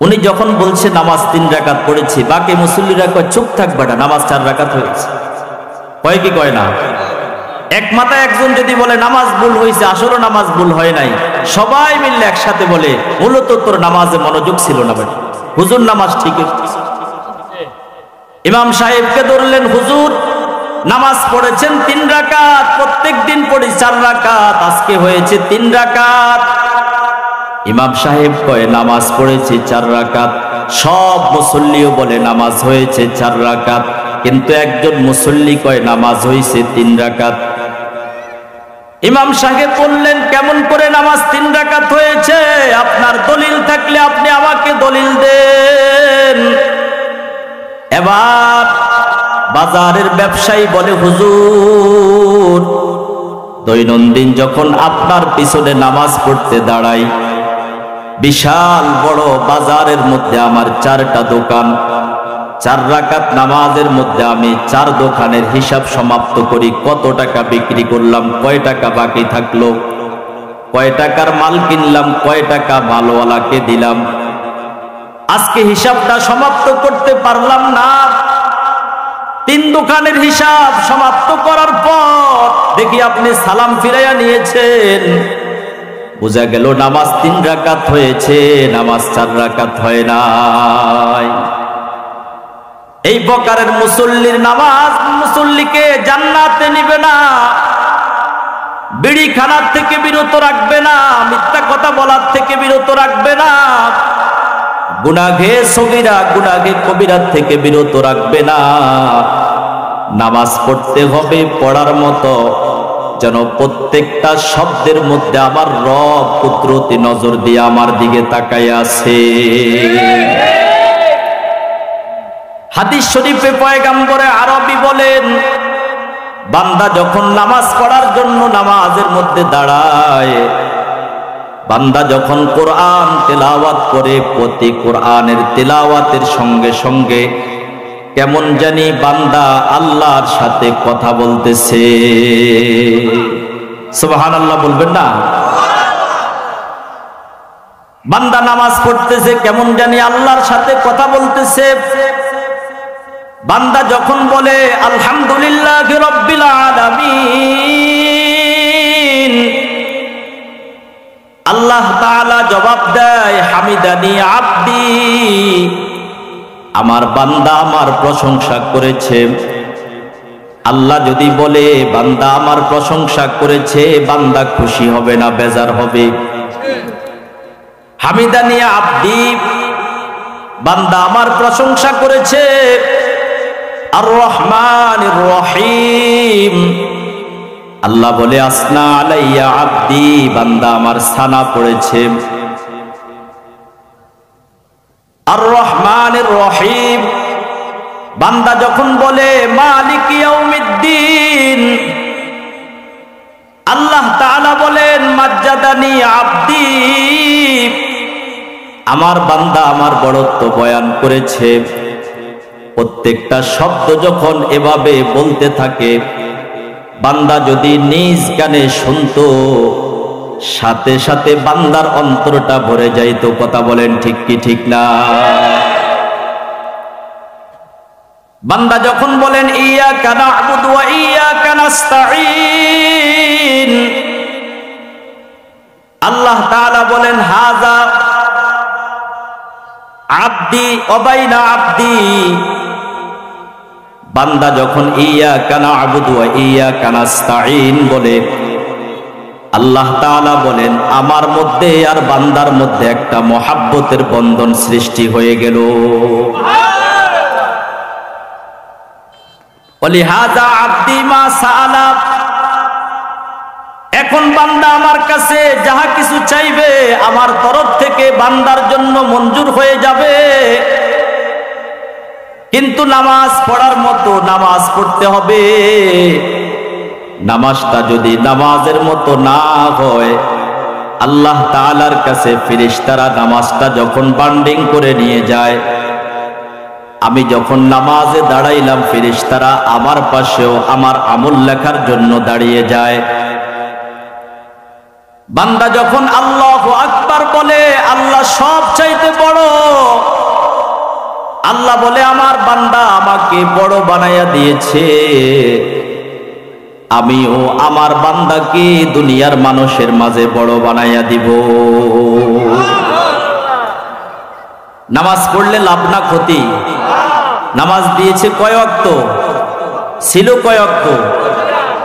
উনি যখন বলছে নামাজ 3 রাকাত পড়েছি, বাকি মুসল্লিরা কয় চুপ থাক বেটা, নামাজ 4 রাকাত হয়েছে। কয় কি কয় না? এক মাথায় একজন যদি বলে নামাজ ভুল হয়েছে, আসলে নামাজ ভুল হয় নাই, সবাই মিলে একসাথে বলে মূলত তোর নামাজে মনোযোগ ছিল না বেটা, হুজুর নামাজ ঠিক হয়েছে। ইমাম সাহেবকে ধরলেন, হুজুর নামাজ পড়েছেন 3 রাকাত, প্রত্যেক দিন পড়ি 4 রাকাত, আজকে হয়েছে 3 রাকাত। ইমাম সাহেব কয় নামাজ পড়েছি 4 রাকাত। সব মুসল্লিও বলে নামাজ হয়েছে 4 রাকাত, কিন্তু একজন মুসল্লি কয় নামাজ হয়েছে 3 রাকাত। ইমাম সাহেব বললেন, কেমন করে নামাজ 3 রাকাত হয়েছে? আপনার দলিল থাকলে আপনি আমাকে দলিল দেন। এবার বাজারের ব্যবসায়ী বলে, হুজুর দৈনন্দিন যখন আপনার পিছনে নামাজ পড়তে দাঁড়াই, বিশাল বড় বাজারের মধ্যে আমার 4টা দোকান, 4 রাকাত নামাজের মধ্যে আমি 4 দোকানের হিসাব সমাপ্ত করি, কত টাকা বিক্রি করলাম, কয় টাকা বাকি থাকলো, কয় টাকার মাল কিনলাম, কয় টাকা মালওয়ালাকে দিলাম, আজকে হিসাবটা সমাপ্ত করতে পারলাম না। 3 দোকানের হিসাব সমাপ্ত করার পর দেখি আপনি সালাম ফিরাইয়া নিয়েছেন, বোঝা গেল নামাজ 3 রাকাত হয়েছে, নামাজ 4 রাকাত হয় নাই। এই প্রকারের মুসল্লির নামাজ মুসল্লিকে জান্নাতে নিবে না, বিড়ি খানার থেকে বিরত রাখবে না, মিথ্যা কথা বলার থেকে বিরত রাখবে না, গুনাহে সগীরা গুনাহে কবিরা থেকে বিরত রাখবে না। নামাজ পড়তে হবে পড়ার মতো, যেন প্রত্যেকটা শব্দের মধ্যে আমার রব কুদরতি নজর দিয়ে আমার দিকে তাকায় আছে। হাদিস শরীফে পয়গম্বরে আরবি বলেন, বান্দা যখন নামাজ পড়ার জন্য নামাজের মধ্যে দাঁড়ায়, বান্দা যখন কোরআন তেলাওয়াত করে, প্রতি কোরআনের তেলাওয়াতের সঙ্গে সঙ্গে কেমন জানি বান্দা আল্লাহর সাথে কথা বলতেছে। সুবহানাল্লাহ বলবেন না? বান্দা নামাজ পড়তেছে, কেমন জানি আল্লাহর সাথে কথা বলতেছে। বান্দা যখন বলে আলহামদুলিল্লাহি রাব্বিল আলামিন, আল্লাহ তাআলা জবাব দেয় হামিদানি আব্দি, আমার বান্দা আমার প্রশংসা করেছে। আল্লাহ যদি বলে বান্দা আমার প্রশংসা করেছে, বান্দা খুশি হবে না বেজার হবে? হামিদানি আব্দি, বান্দা আমার প্রশংসা করেছে। আর রহমানির রহিম, আল্লাহ বলে আসনা আলাইয়া আব্দি, বান্দা আমার সানা পড়েছে। আর রহমানির রহিম। বান্দা যখন বলে মালিক ইয়াউমিদ্দিন, আল্লাহ তাআলা বলেন মাজ্জাদানি আব্দি, আমার বান্দা আমার বড়ত্ব বয়ান করেছে। প্রত্যেকটা শব্দ যখন এভাবে বলতে থাকে, বান্দা যদি নিজ কানে শুনতো, সাথে সাথে বান্দার অন্তরটা ভরে যাইতো। কথা বলেন ঠিক কি ঠিক না? বান্দা যখন বলেন ইয়াকা না'বুদু ওয়া ইয়াকা নাস্তাঈন, আল্লাহ তাআলা বলেন হাযা আব্দি ওয়া বাইনা আব্দি। বান্দা যখন ইয়াকা না'বুদু ওয়া ইয়াকা নাস্তাঈন বলে, আল্লাহ তাআলা বলেন আমার মধ্যে আর বান্দার মধ্যে একটা মহাব্বতের বন্ধন সৃষ্টি হয়ে গেল। ওয়ালিহাযা আব্দি মা সাআলা, এখন বান্দা আমার কাছে যাহা কিছু চাইবে আমার তরফ থেকে বান্দার জন্য মঞ্জুর হয়ে যাবে। কিন্তু নামাজ পড়ার মতো নামাজ পড়তে হবে। নামাজটা যদি নামাজের মতো না হয়, আল্লাহ তাআলার কাছে ফেরেশতারা নামাজটা যখন বান্ডিং করে নিয়ে যায়, আমি যখন নামাজে দাঁড়াইলাম ফেরেশতারা আমার পাশেও আমার আমল লেখার জন্য দাঁড়িয়ে যায়। বান্দা যখন আল্লাহু আকবার বলে, আল্লাহ সব চাইতে বড়, আল্লাহ বলে আমার বান্দা আমাকে বড় বানাইয়া দিয়েছে, আমিও আমার বান্দাকে দুনিয়ার মানুষের মাঝে বড় বানাইয়া দিব। নামাজ পড়লে লাভ না ক্ষতি? নামাজ দিয়েছে কয় ওয়াক্ত? ছিল কয় ওয়াক্ত?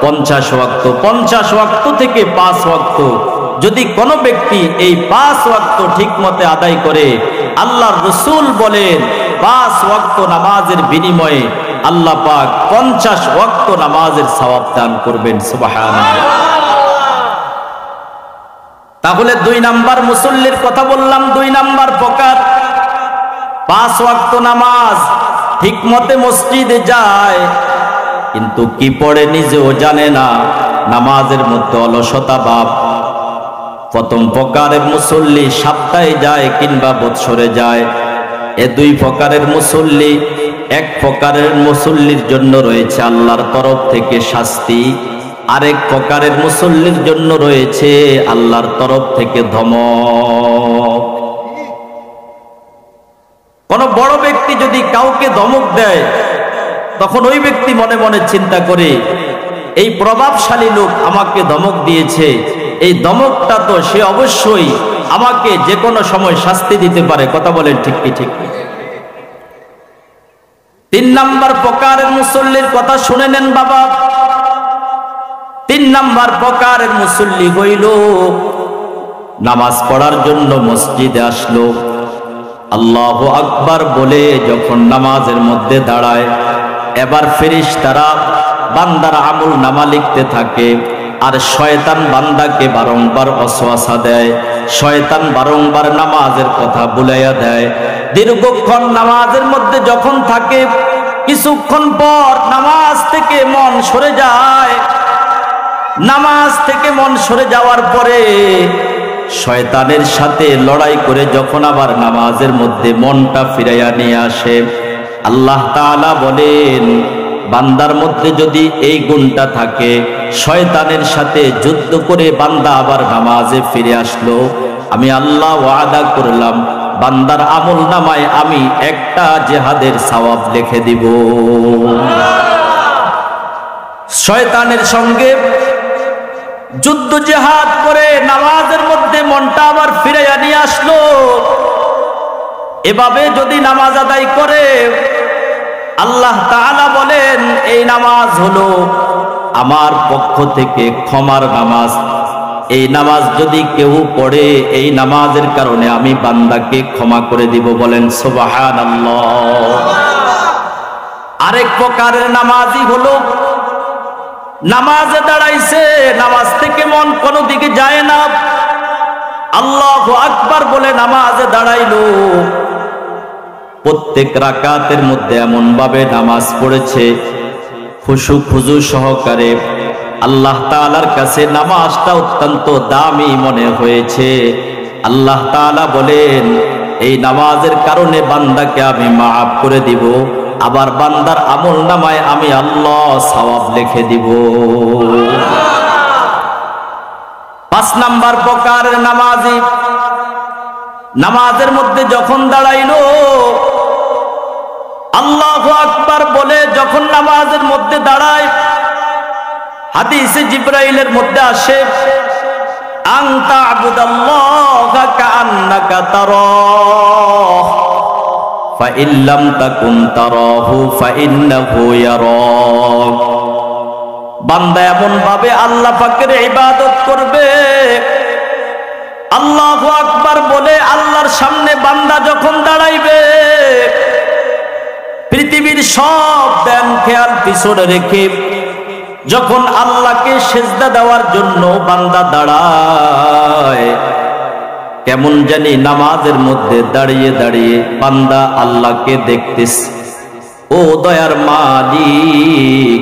50 ওয়াক্ত। 50 ওয়াক্ত থেকে 5 ওয়াক্ত যদি কোনো ব্যক্তি এই 5 ওয়াক্ত ঠিক মতে আদায় করে, আল্লাহর রাসূল বলেন 5 ওয়াক্ত নামাজের বিনিময়ে আল্লাহ পাক 50 ওয়াক্ত নামাজের সওয়াব দান করবেন। সুবহানাল্লাহ। তাহলে 2 নাম্বার মুসল্লির কথা বললাম, 2 নাম্বার প্রকার। 5 ওয়াক্ত নামাজ ঠিক মতে মসজিদে যায়, কিন্তু কি পড়ে নিজেও জানে না, নামাজের মধ্যে অলসতা ভাব। প্রথম প্রকারের মুসল্লি সপ্তাহে যায় কিংবা বৎসরে যায়। এ 2 প্রকারের মুসল্লি। এক প্রকারের মুসল্লির জন্য রয়েছে আল্লাহর তরফ থেকে শাস্তি, আরেক প্রকারের মুসল্লির জন্য রয়েছে আল্লাহর তরফ থেকে ধমক। কোন বড় ব্যক্তি যদি কাউকে ধমক দেয়, তখন ওই ব্যক্তি মনে মনে চিন্তা করে, এই প্রভাবশালী লোক আমাকে ধমক দিয়েছে, এই ধমকটা তো সে অবশ্যই আমাকে যে কোনো সময় শাস্তি দিতে পারে। কথা বলেন ঠিক কি ঠিক? 3 নাম্বার প্রকারের মুসল্লির কথা শুনে নেন বাবা। 3 নাম্বার প্রকারের মুসল্লি হইল, নামাজ পড়ার জন্য মসজিদে আসলো, আল্লাহু আকবার বলে যখন নামাজের মধ্যে দাঁড়ায়, এবার ফেরেশতারা বান্দার আমল নামা লিখতে থাকে। আর শয়তান বান্দাকে বারংবার ওয়াসওয়াসা দেয়, শয়তান বারংবার নামাজের কথা বুলাইয়া দেয়। দীর্ঘক্ষণ নামাজের মধ্যে যখন থাকে, কিছুক্ষণ পর নামাজ থেকে মন সরে যায়। নামাজ থেকে মন সরে যাওয়ার পরে শয়তানের সাথে লড়াই করে যখন আবার নামাজের মধ্যে মনটা ফিরাইয়া নিয়ে আসে, আল্লাহ তাআলা বলেন বান্দার মধ্যে যদি এই গুণটা থাকে, শয়তানের সাথে যুদ্ধ করে বান্দা আবার নামাজে ফিরে আসলো, আমি আল্লাহ ওয়াদা করলাম বান্দার আমল নামায় আমি একটা জিহাদের সওয়াব লিখে দিব। শয়তানের সঙ্গে যুদ্ধ জিহাদ করে নামাজের মধ্যে মনটা আবার ফিরাইয়া নিয়ে আসলো। এভাবে যদি নামাজ আদায় করে, আল্লাহ তাআলা বলেন এই নামাজ হলো আমার পক্ষ থেকে ক্ষমার নামাজ। এই নামাজ যদি কেউ পড়ে, এই নামাজের কারণে আমি বান্দাকে ক্ষমা করে দিব। বলেন সুবহানাল্লাহ। আরেক প্রকারের নামাজই হলো, নামাজে দাঁড়াইছে, নামাজ থেকে মন কোনো দিকে যায় না, আল্লাহু আকবার বলে নামাজে দাঁড়াইলো, প্রত্যেক রাকাতের মধ্যে এমন ভাবে নামাজ পড়েছে খুশু খুজু সহকারে, আল্লাহ তাআলার কাছে নামাজটা অত্যন্ত দামি মনে হয়েছে। আল্লাহ তাআলা বলেন, এই নামাজের কারণে বান্দাকে আমি মাফ করে দিব, আবার বান্দার আমল নামায় আমি আল্লাহ সওয়াব লিখে দিব। 5 নাম্বার প্রকারের নামাজি, নামাজের মধ্যে যখন দাঁড়াইলো আল্লাহু আকবার বলে যখন নামাজের মধ্যে দাঁড়ায়, হাদিসে জিবরাইলের মধ্যে আসে, আনতা আবুদাল্লাহা কাআন্নাকা তারাহ ফাইন লাম তাকুন তারাহু ফাইন্নাহু ইয়ারাক। বান্দা এমন ভাবে আল্লাহ পাকের ইবাদত করবে, আল্লাহু আকবার বলে আল্লাহর সামনে বান্দা যখন দাঁড়াইবে, পৃথিবীর সব ধ্যান খেয়াল পিছনে রেখে যখন আল্লাহকে সেজদা দেওয়ার জন্য বান্দা দাঁড়ায়, কেমন জানি নামাজের মধ্যে দাঁড়িয়ে দাঁড়িয়ে বান্দা আল্লাহকে দেখতেছে। ও দয়ার মালিক,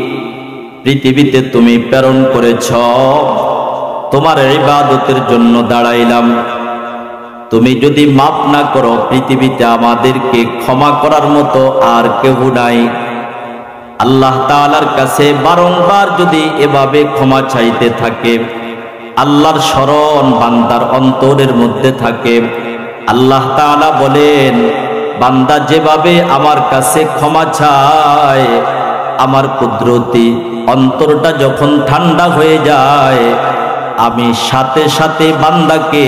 পৃথিবীতে তুমি প্রেরণ করেছ, তোমার ইবাদতের জন্য দাঁড়াইলাম, তুমি যদি মাফ না করো পৃথিবীতে আমাদেরকে ক্ষমা করার মতো আর কেউ নাই। আল্লাহ তাআলার কাছে বারংবার যদি এভাবে ক্ষমা চাইতে থাকে, আল্লাহর স্মরণ বান্দার অন্তরের মধ্যে থাকে, আল্লাহ তাআলা বলেন, বান্দা যেভাবে আমার কাছে ক্ষমা চায়, আমার কুদরতি অন্তরটা যখন ঠান্ডা হয়ে যায়, আমি সাথে সাথে বান্দাকে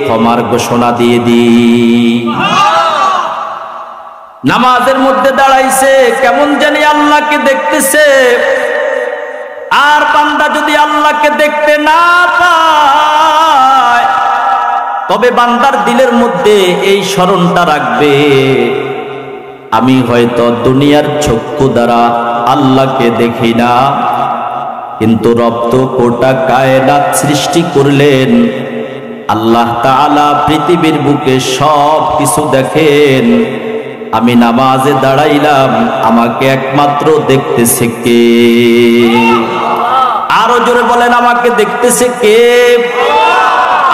ক্ষমার ঘোষণা দিয়ে দিই। নামাজের মধ্যে দাঁড়াইছে, কেমন জানি আল্লাহকে দেখতেছে, আর বান্দা যদি আল্লাহকে দেখতে না পায়, তবে বান্দার দিলের মধ্যে এই স্মরণটা রাখবে, আমি হয়তো দুনিয়ার চক্ষু দ্বারা আল্লাহকে দেখি না, কিন্তু রব তো গোটা কায়নাত সৃষ্টি করলেন, আল্লাহ তাআলা পৃথিবীর বুকে সব কিছু দেখেন। আমি নামাজে দাঁড়াইলাম, আমাকে একমাত্র দেখতেছে কে? আরো জোরে বলেন, আমাকে দেখতেছে কে?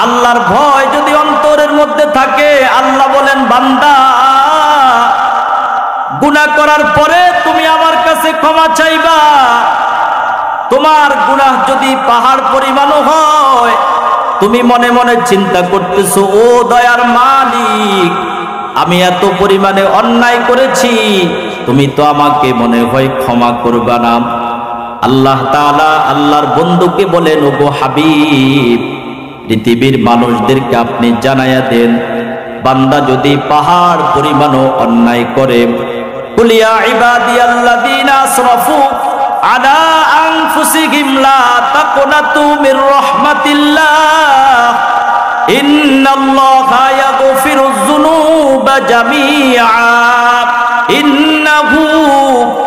আল্লাহর ভয় যদি অন্তরের মধ্যে থাকে, আল্লাহ বলেন, বান্দা গুনাহ করার পরে তুমি আমার কাছে ক্ষমা চাইবা, তোমার গুনাহ যদি পাহাড় পরিমাণও হয়, তুমি মনে মনে চিন্তা করতেছো, ও দয়ার মালিক, আমি এত পরিমাণে অন্যায় করেছি, তুমি তো আমাকে মনে হয় ক্ষমা করবা না। আল্লাহ তাআলা আল্লাহর বন্ধুকে বলেন, ওগো হাবিব, পৃথিবীর মানুষদেরকে আপনি জানায়া দেন, বান্দা যদি পাহাড় পরিমাণও অন্যায় করে, কুল ইয়া ইবাদিয়াল্লাযীনা আসরাফু আলা আনফুসিহিম লা তাকুনাতু মির রাহমাতিল্লাহ ইন্নাল্লাহা ইয়াগফিরুয যুনুবা জামিআ ইন্নাহু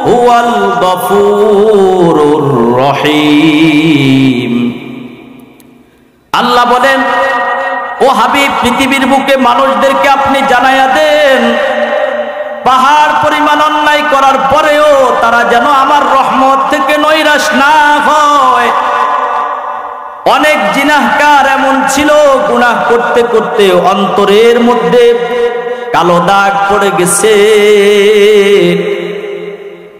হুয়াল গফুরুর রহিম। আল্লাহ বলেন, ও হাবিব, পৃথিবীর বুকে মানুষদেরকে আপনি জানায়া দেন, পাহাড় পরিমাণ অন্যায় করার পরেও তারা যেন আমার রহমত থেকে নৈরাশ না হয়। অনেক জিনাহকার এমন ছিল, গুনাহ করতে করতে অন্তরের মধ্যে কালো দাগ পড়ে গেছে,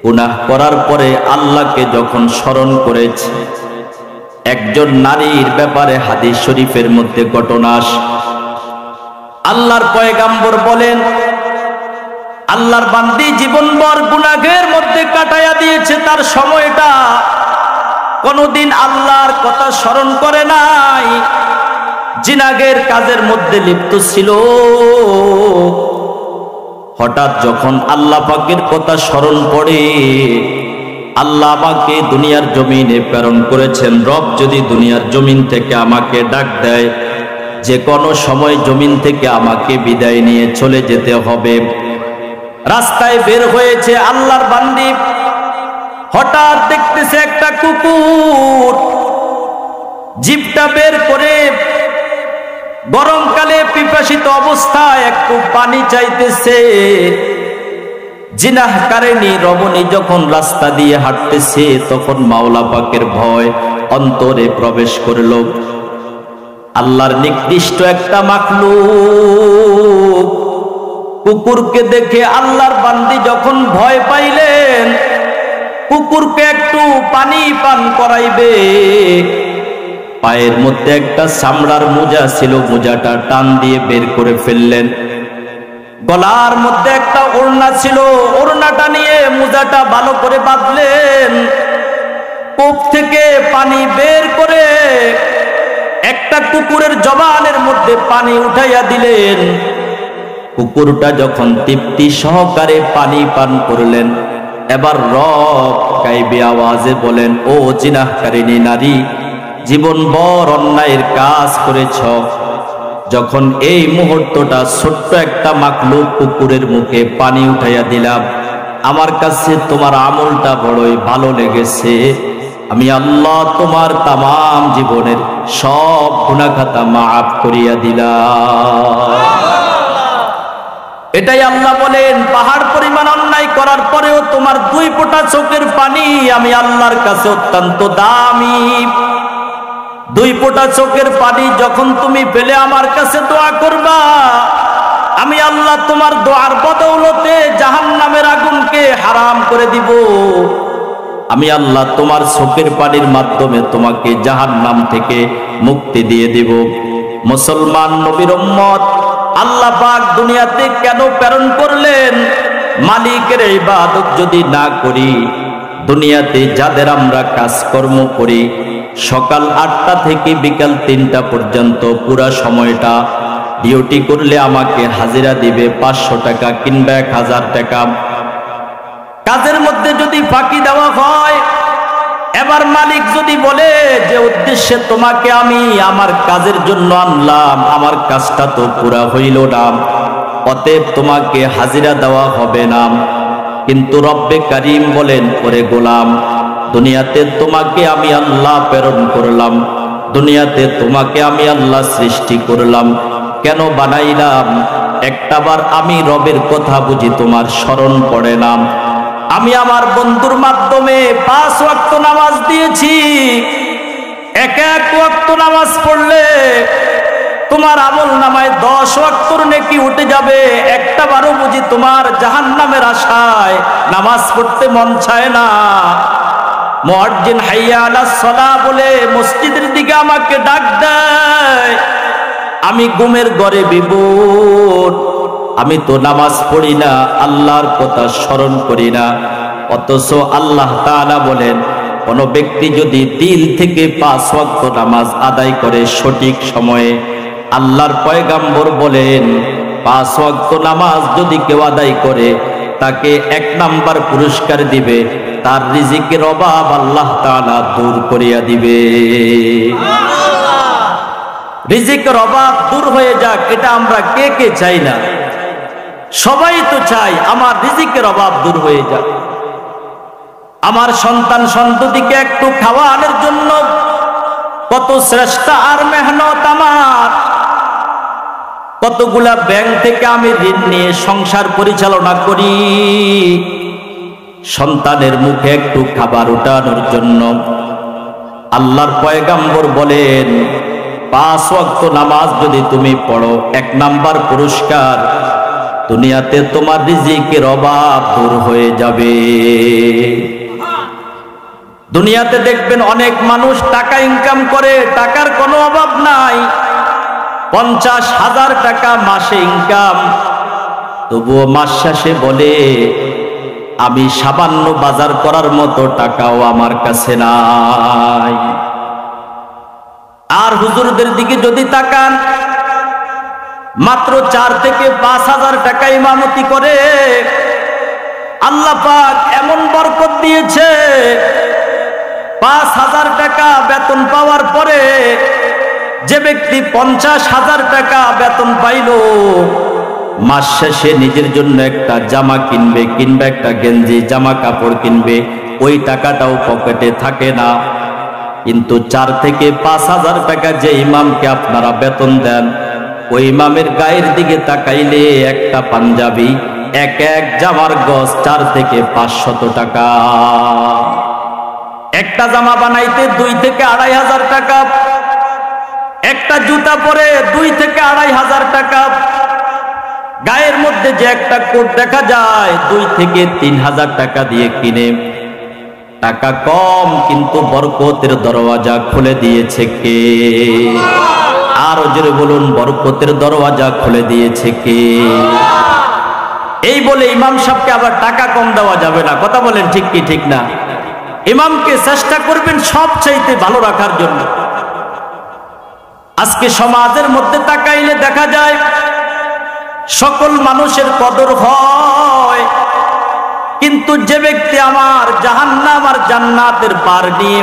গুনাহ করার পরে আল্লাহকে যখন স্মরণ করেছে। একজন নারীর ব্যাপারে হাদিস শরীফের মধ্যে ঘটনা আসে। আল্লাহর পয়গাম্বর বলেন, আল্লাহর বান্দি জীবনভর গুনাহের মধ্যে কাটায়া দিয়েছে, তার সময়টা কোনদিন আল্লাহর কথা স্মরণ করে নাই, জিনাহের কাজের মধ্যে লিপ্ত ছিল। হঠাৎ যখন আল্লাহ পাকের কথা স্মরণ পড়ে, আল্লাহ আমাকে দুনিয়ার জমিনে প্রেরণ করেছেন, রব যদি দুনিয়ার জমিন থেকে আমাকে ডাক দেয়, যে কোনো সময় জমিন থেকে আমাকে বিদায় নিয়ে চলে যেতে হবে। রাস্তায় বের হয়েছে আল্লাহর বান্দি, হঠাৎ দেখতেছে একটা কুকুর জিভটা বের করে গরমকালে পিপাসিত অবস্থায় একটু পানি চাইতেছে। জিনাহকারিনী রমণী যখন রাস্তা দিয়ে হাঁটতেছে তখন মাওলা পাকের ভয় অন্তরে প্রবেশ করল। আল্লাহর নিকৃষ্ট একটা মাখলুক কুকুরকে দেখে আল্লাহর বান্দি যখন ভয় পাইলেন, কুকুরকে একটু পানি পান করাইবে, পায়ের মধ্যে একটা চামড়ার মোজা ছিল, মোজাটা টান দিয়ে বের করে ফেললেন। গলার মধ্যে একটা ওড়না ছিল, ওড়নাটা নিয়ে মোজাটা ভালো করে বাঁধলেন। কূপ থেকে পানি বের করে একটা কুকুরের জবানের মধ্যে পানি উঠাইয়া দিলেন। কুকুরটা যখন তৃপ্তি সহকারে পানি পান করলেন, এবার রব গাইবে আওয়াজে বলেন, ও জিনাহকারিনী নারী, জীবনভর অন্যায়ের কাজ করেছ, যখন এই মুহূর্তটা ছোট্ট একটা মাখলুক কুকুরের মুখে পানি উঠাইয়া দিলাম, আমার কাছে তোমার আমলটা বড়ই ভালো লেগেছে। আমি আল্লাহ তোমার তামাম জীবনের সব গুনাহ খাতা মাফ করিয়া দিলাম। এটাই আল্লাহ বলেন, পাহাড় পরিমাণ অন্যায় করার পরেও তোমার 2 ফোঁটা চোখের পানি আমি আল্লাহর কাছে অত্যন্ত দামি। 2 ফোঁটা চোখের পানি যখন তুমি পেলে আমার কাছে দোয়া করবা, আমি আল্লাহ তোমার দোয়ার বদৌলতে জাহান্নামের আগুনকে হারাম করে দিব। আমি আল্লাহ তোমার চোখের পানির মাধ্যমে তোমাকে জাহান্নাম থেকে মুক্তি দিয়ে দিব। মুসলমান নবীর উম্মত, আল্লাহ পাক দুনিয়াতে কেন প্রেরণ করলেন? মালিকের ইবাদত যদি না করি, দুনিয়াতে যাদের আমরা কাজকর্ম করি, সকাল 8টা থেকে বিকাল 3টা পর্যন্ত পুরা সময়টা ডিউটি করলে আমাকে হাজিরা দিবে 500 টাকা কিংবা 1000 টাকা। কাজের মধ্যে যদি ফাঁকি দেওয়া হয়, এবার মালিক যদি বলে যে উদ্দেশ্যে তোমাকে আমি আমার কাজের জন্য আনলাম, আমার কাজটা তো পুরা হইল না, অতএব তোমাকে হাজিরা দেওয়া হবে না। কিন্তু রব্বে কারিম বলেন, ওরে গোলাম, দুনিয়াতে তোমাকে আমি আল্লাহ প্রেরণ করলাম, দুনিয়াতে তোমাকে আমি আল্লাহ সৃষ্টি করলাম, কেন বানাইলাম? একটাবার আমি রবের কথা বুঝি তোমার স্মরণ পড়ে না? আমি আমার বন্ধুর মাধ্যমে 5 ওয়াক্ত নামাজ দিয়েছি। এক ওয়াক্ত নামাজ পড়লে তোমার আমল নামায় 10 ওয়াক্তর নেকি উঠে যাবে। একটাবারও বুঝি তোমার জাহান্নামের আশায় নামাজ পড়তে মন চায় না? মুয়াজ্জিন হাইয়া আলাস সালাহ বলে মসজিদের দিকে আমাকে ডাক দেয়, আমি ঘুমের ঘরে বিভোর, আমি তো নামাজ পড়ি না, আল্লাহর কথা স্মরণ করি না। অথচ আল্লাহ তাআলা বলেন, কোন ব্যক্তি যদি দিল থেকে 5 ওয়াক্ত নামাজ আদায় করে সঠিক সময়ে, আল্লাহর পয়গম্বর বলেন 5 ওয়াক্ত নামাজ যদি কেউ আদায় করে, তাকে 1 নাম্বার পুরস্কার দিবে, তার রিজিকের অভাব আল্লাহ তাআলা দূর করিয়া দিবে। রিজিকের অভাব দূর হয়ে যাক, এটা আমরা কে কে চাই না? সবাই তো চাই আমার রিজিকের অভাব দূর হয়ে যাক। আমার সন্তান সন্ততিকে একটু খাওয়ানোর জন্য কত চেষ্টা আর মেহনত আমার, কতগুলা ব্যাংক থেকে আমি ঋণ নিয়ে সংসার পরিচালনা করি সন্তানের মুখে একটু খাবার উঠানোর জন্য। আল্লাহর পয়গম্বর বলেন, 5 ওয়াক্ত নামাজ যদি তুমি পড়ো, 1 নাম্বার পুরস্কার, দুনিয়াতে তোমার রিজিকের অভাব দূর হয়ে যাবে। দুনিয়াতে দেখবেন অনেক মানুষ টাকা ইনকাম করে, টাকার কোনো অভাব নাই, 50,000 টাকা মাসে ইনকাম, তবুও মাস শেষে বলে আমি সামান্য বাজার করার মতো টাকাও আমার কাছে নাই। আর হুজুরদের দিকে যদি তাকান, মাত্র 4 থেকে 5,000 টাকা ইমামতি করে, আল্লাহ পাক এমন বরকত দিয়েছে, 5,000 টাকা বেতন পাওয়ার পরে যে ব্যক্তি 50,000 টাকা বেতন পাইল, মাস শেষে নিজের জন্য একটা জামা কিনবে, কিংবা একটা গেঞ্জি জামা কাপড় কিনবে, ওই টাকাটাও পকেটে থাকে না। কিন্তু 4 থেকে 5,000 টাকা যে ইমামকে আপনারা বেতন দেন, ওই ইমামের গায়ের দিকে তাকাইলে একটা পাঞ্জাবি এক এক জামার গজ 4 থেকে 500 টাকা। একটা জামা বানাইতে 2 থেকে 2500 টাকা, একটা জুতা পরে 2 থেকে 2500 টাকা, গায়ের মধ্যে যে একটা কোট দেখা যায় 2 থেকে 3000 টাকা দিয়ে কিনে। টাকা কম কিন্তু বরকতের দরওয়াজা খুলে দিয়েছে কে? আরো জোরে বলুন, বরকতের দরওয়াজা খুলে দিয়েছে কে? এই বলে ইমাম সাহেবকে আবার টাকা কম দেওয়া যাবে না। কথা বলেন ঠিক কি ঠিক না? ইমামকে চেষ্টা করবেন সব চাইতে ভালো রাখার জন্য। আজকে সমাজের মধ্যে তাকাইলে দেখা যায় সকল মানুষের কদর হয়, কিন্তু যে ব্যক্তি আমার জাহান্নাম আর জান্নাতের পার নিয়ে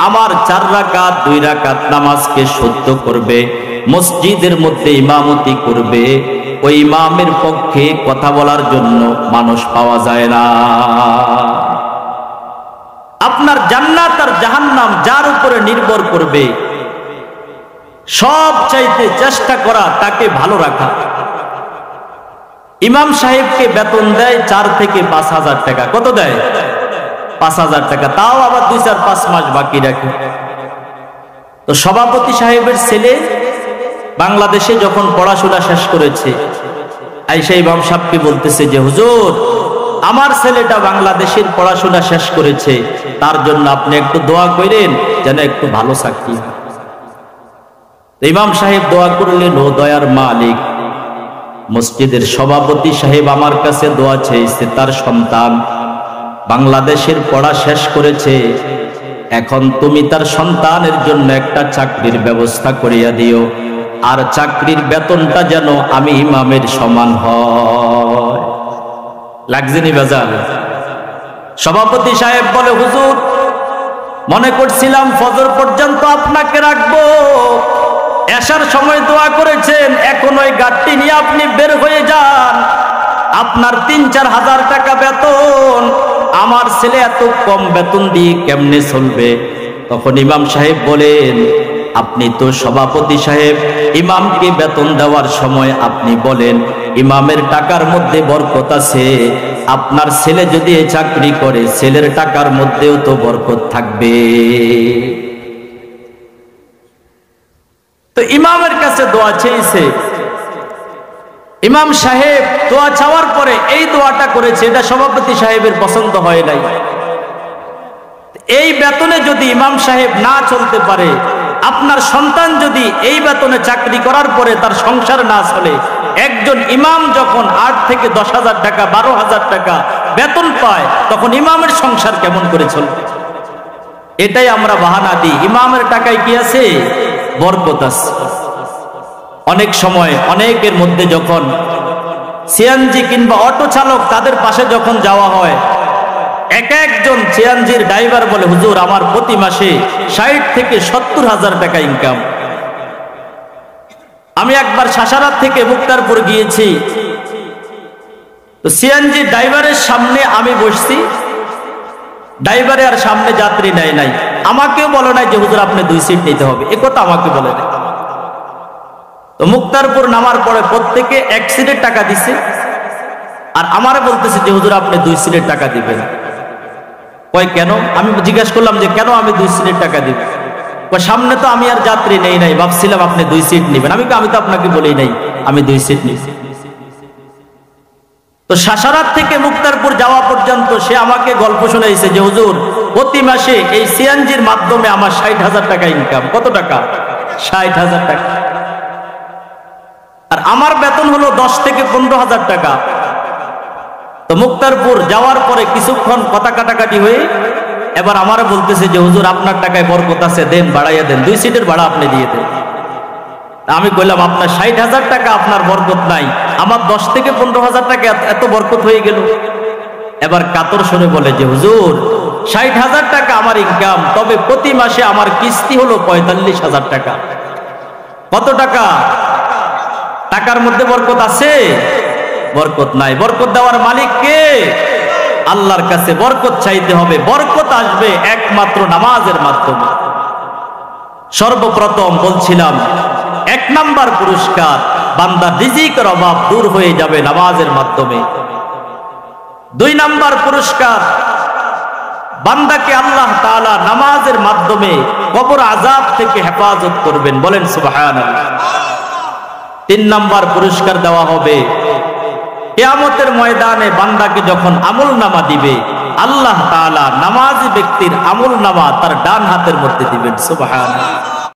আমার 4 রাকাত 2 রাকাত নামাজকে শুদ্ধ করবে, মসজিদের মধ্যে ইমামতি করবে, ওই ইমামের পক্ষে কথা বলার জন্য মানুষ পাওয়া যায় না। আপনার জান্নাত আর জাহান্নাম যার উপরে নির্ভর করবে, সব চাইতে চেষ্টা করা তাকে ভালো রাখা। ইমাম সাহেবকে বেতন দেয় 4 থেকে 5000 টাকা। কত দেয়? 5000 টাকা। তাও আবার 2-4-5 মাস বাকি রাখে। তো সভাপতি সাহেবের ছেলে বাংলাদেশে যখন পড়াশোনা শেষ করেছে, আইসা ইমাম সাহেবকে বলতেছে যে হুজুর, আমার ছেলেটা বাংলাদেশের পড়াশোনা শেষ করেছে, তার জন্য আপনি একটু দোয়া করেন যেন একটু ভালো চাকরি। ইমাম সাহেব দোয়া করলেন, ও দয়ার মালিক, মসজিদের সভাপতি সাহেব আমার কাছে দোয়া চেয়েছে, তার সন্তান বাংলাদেশের পড়া শেষ করেছে, এখন তুমি তার সন্তানের জন্য একটা চাকরির ব্যবস্থা করিয়া দিও, আর চাকরির বেতনটা যেন আমি ইমামের সমান হয়। লাগছেনি বাজার? সভাপতি সাহেব বলে, হুজুর, মনে করছিলাম ফজর পর্যন্ত আপনাকে রাখবো, এশার সময় দোয়া করেছেন, এখন ওই গাড়ি নিয়ে আপনি বের হয়ে যান, আপনার 3-4 হাজার টাকা বেতন, আমার ছেলে এত কম বেতন দিয়ে কেমনে চলবে? তখন ইমাম সাহেব বলেন, আপনি তো সভাপতি সাহেব, ইমামকে বেতন দেওয়ার সময় আপনি বলেন ইমামের টাকার মধ্যে বরকত আছে, আপনার ছেলে যদি এই চাকরি করে ছেলের টাকার মধ্যেও তো বরকত থাকবে। তো ইমামের কাছে দোয়া চেয়েছে, ইমাম সাহেব দোয়া চাওয়ার পরে এই দোয়াটা করেছে, এটা সভাপতি সাহেবের পছন্দ হয় নাই। এই বেতনে যদি ইমাম সাহেব না চলতে পারে, আপনার সন্তান যদি এই বেতনে চাকরি করার পরে তার সংসার না চলে, একজন ইমাম যখন 8 থেকে 10,000 টাকা 12,000 টাকা বেতন পায়, তখন ইমামের সংসার কেমন করে চলবে? এটাই আমরা বাহানা দিই, ইমামের টাকায় কি আছে? বরকত আছে। অনেক সময় অনেকের মধ্যে যখন সিএনজি কিংবা অটো চালক, তাদের পাশে যখন যাওয়া হয়, এক একজন সিএনজির ড্রাইভার বলে, হুজুর, আমার প্রতি মাসে 60 থেকে 70,000 টাকা ইনকাম। আমি একবার শাসারাত থেকে মুক্তারপুর গিয়েছি, তো সিএনজি ড্রাইভারের সামনে আমি বসছি, ড্রাইভারে আর সামনে যাত্রী নেয় নাই, আমাকেও বলে নাই যে হুজুর আপনি 2 সিট নিতে হবে, এ কথা আমাকে বলে নাই। তো মুক্তারপুর নামার পরে প্রত্যেকে 1 সিটের টাকা দিছে, আর আমারে বলতেছে যে হুজুর আপনি 2 সিটের টাকা দিবেন। কয় কেন? আমি জিজ্ঞাসা করলাম যে কেন আমি 2 সিটের টাকা দিব? সামনে তো আমি আর যাত্রী নেই নাই, ভাবছিলাম আপনি 2 সিট নিবেন। আমি তো আপনাকে বলি নাই আমি 2 সিট নিছি। তো শাসারাত থেকে মুক্তারপুর যাওয়া পর্যন্ত সে আমাকে গল্প শোনাইছে যে হুজুর, প্রতি মাসে এই সিএনজির মাধ্যমে আমার 60,000 টাকা ইনকাম। কত টাকা? 60,000 টাকা। আর আমার বেতন হলো 10 থেকে 15,000 টাকা। তো মুক্তারপুর যাওয়ার পরে কিছুক্ষণ কথা কাটাকাটি হয়ে এবার আমারে বলতেছে যে হুজুর আপনার টাকায় বরকত আছে, দেন, বাড়াইয়া দেন, 2 সিটের ভাড়া আপনি দিয়ে দেন। আমি কইলাম আপনার 60,000 টাকা আপনার বরকত নাই, আমার 10 থেকে 15,000 টাকা এত বরকত হয়ে গেল। এবার কাতর শুনে বলে যে হুজুর 60,000 টাকা আমার ইনকাম, তবে প্রতি মাসে আমার কিস্তি হলো 45,000 টাকা। কত টাকা? টাকার মধ্যে বরকত আছে? বরকত নাই। বরকত দেওয়ার মালিক কে? আল্লাহর কাছে বরকত চাইতে হবে। বরকত আসবে একমাত্র নামাজের মাধ্যমে। সর্বপ্রথম বলছিলাম 1 নাম্বার পুরস্কার বান্দার রিজিকের অভাব দূর হয়ে যাবে নামাজের মাধ্যমে। 2 নাম্বার পুরস্কার, বান্দাকে আল্লাহ তাআলা নামাজের মাধ্যমে কবর আযাব থেকে হেফাজত করবেন, বলেন সুবহানাল্লাহ। 3 নাম্বার পুরস্কার দেওয়া হবে, কিয়ামতের ময়দানে বান্দাকে যখন আমলনামা দিবে আল্লাহ তাআলা নামাজি ব্যক্তির আমলনামা তার ডান হাতের মধ্যে দিবেন, সুবহানাল্লাহ।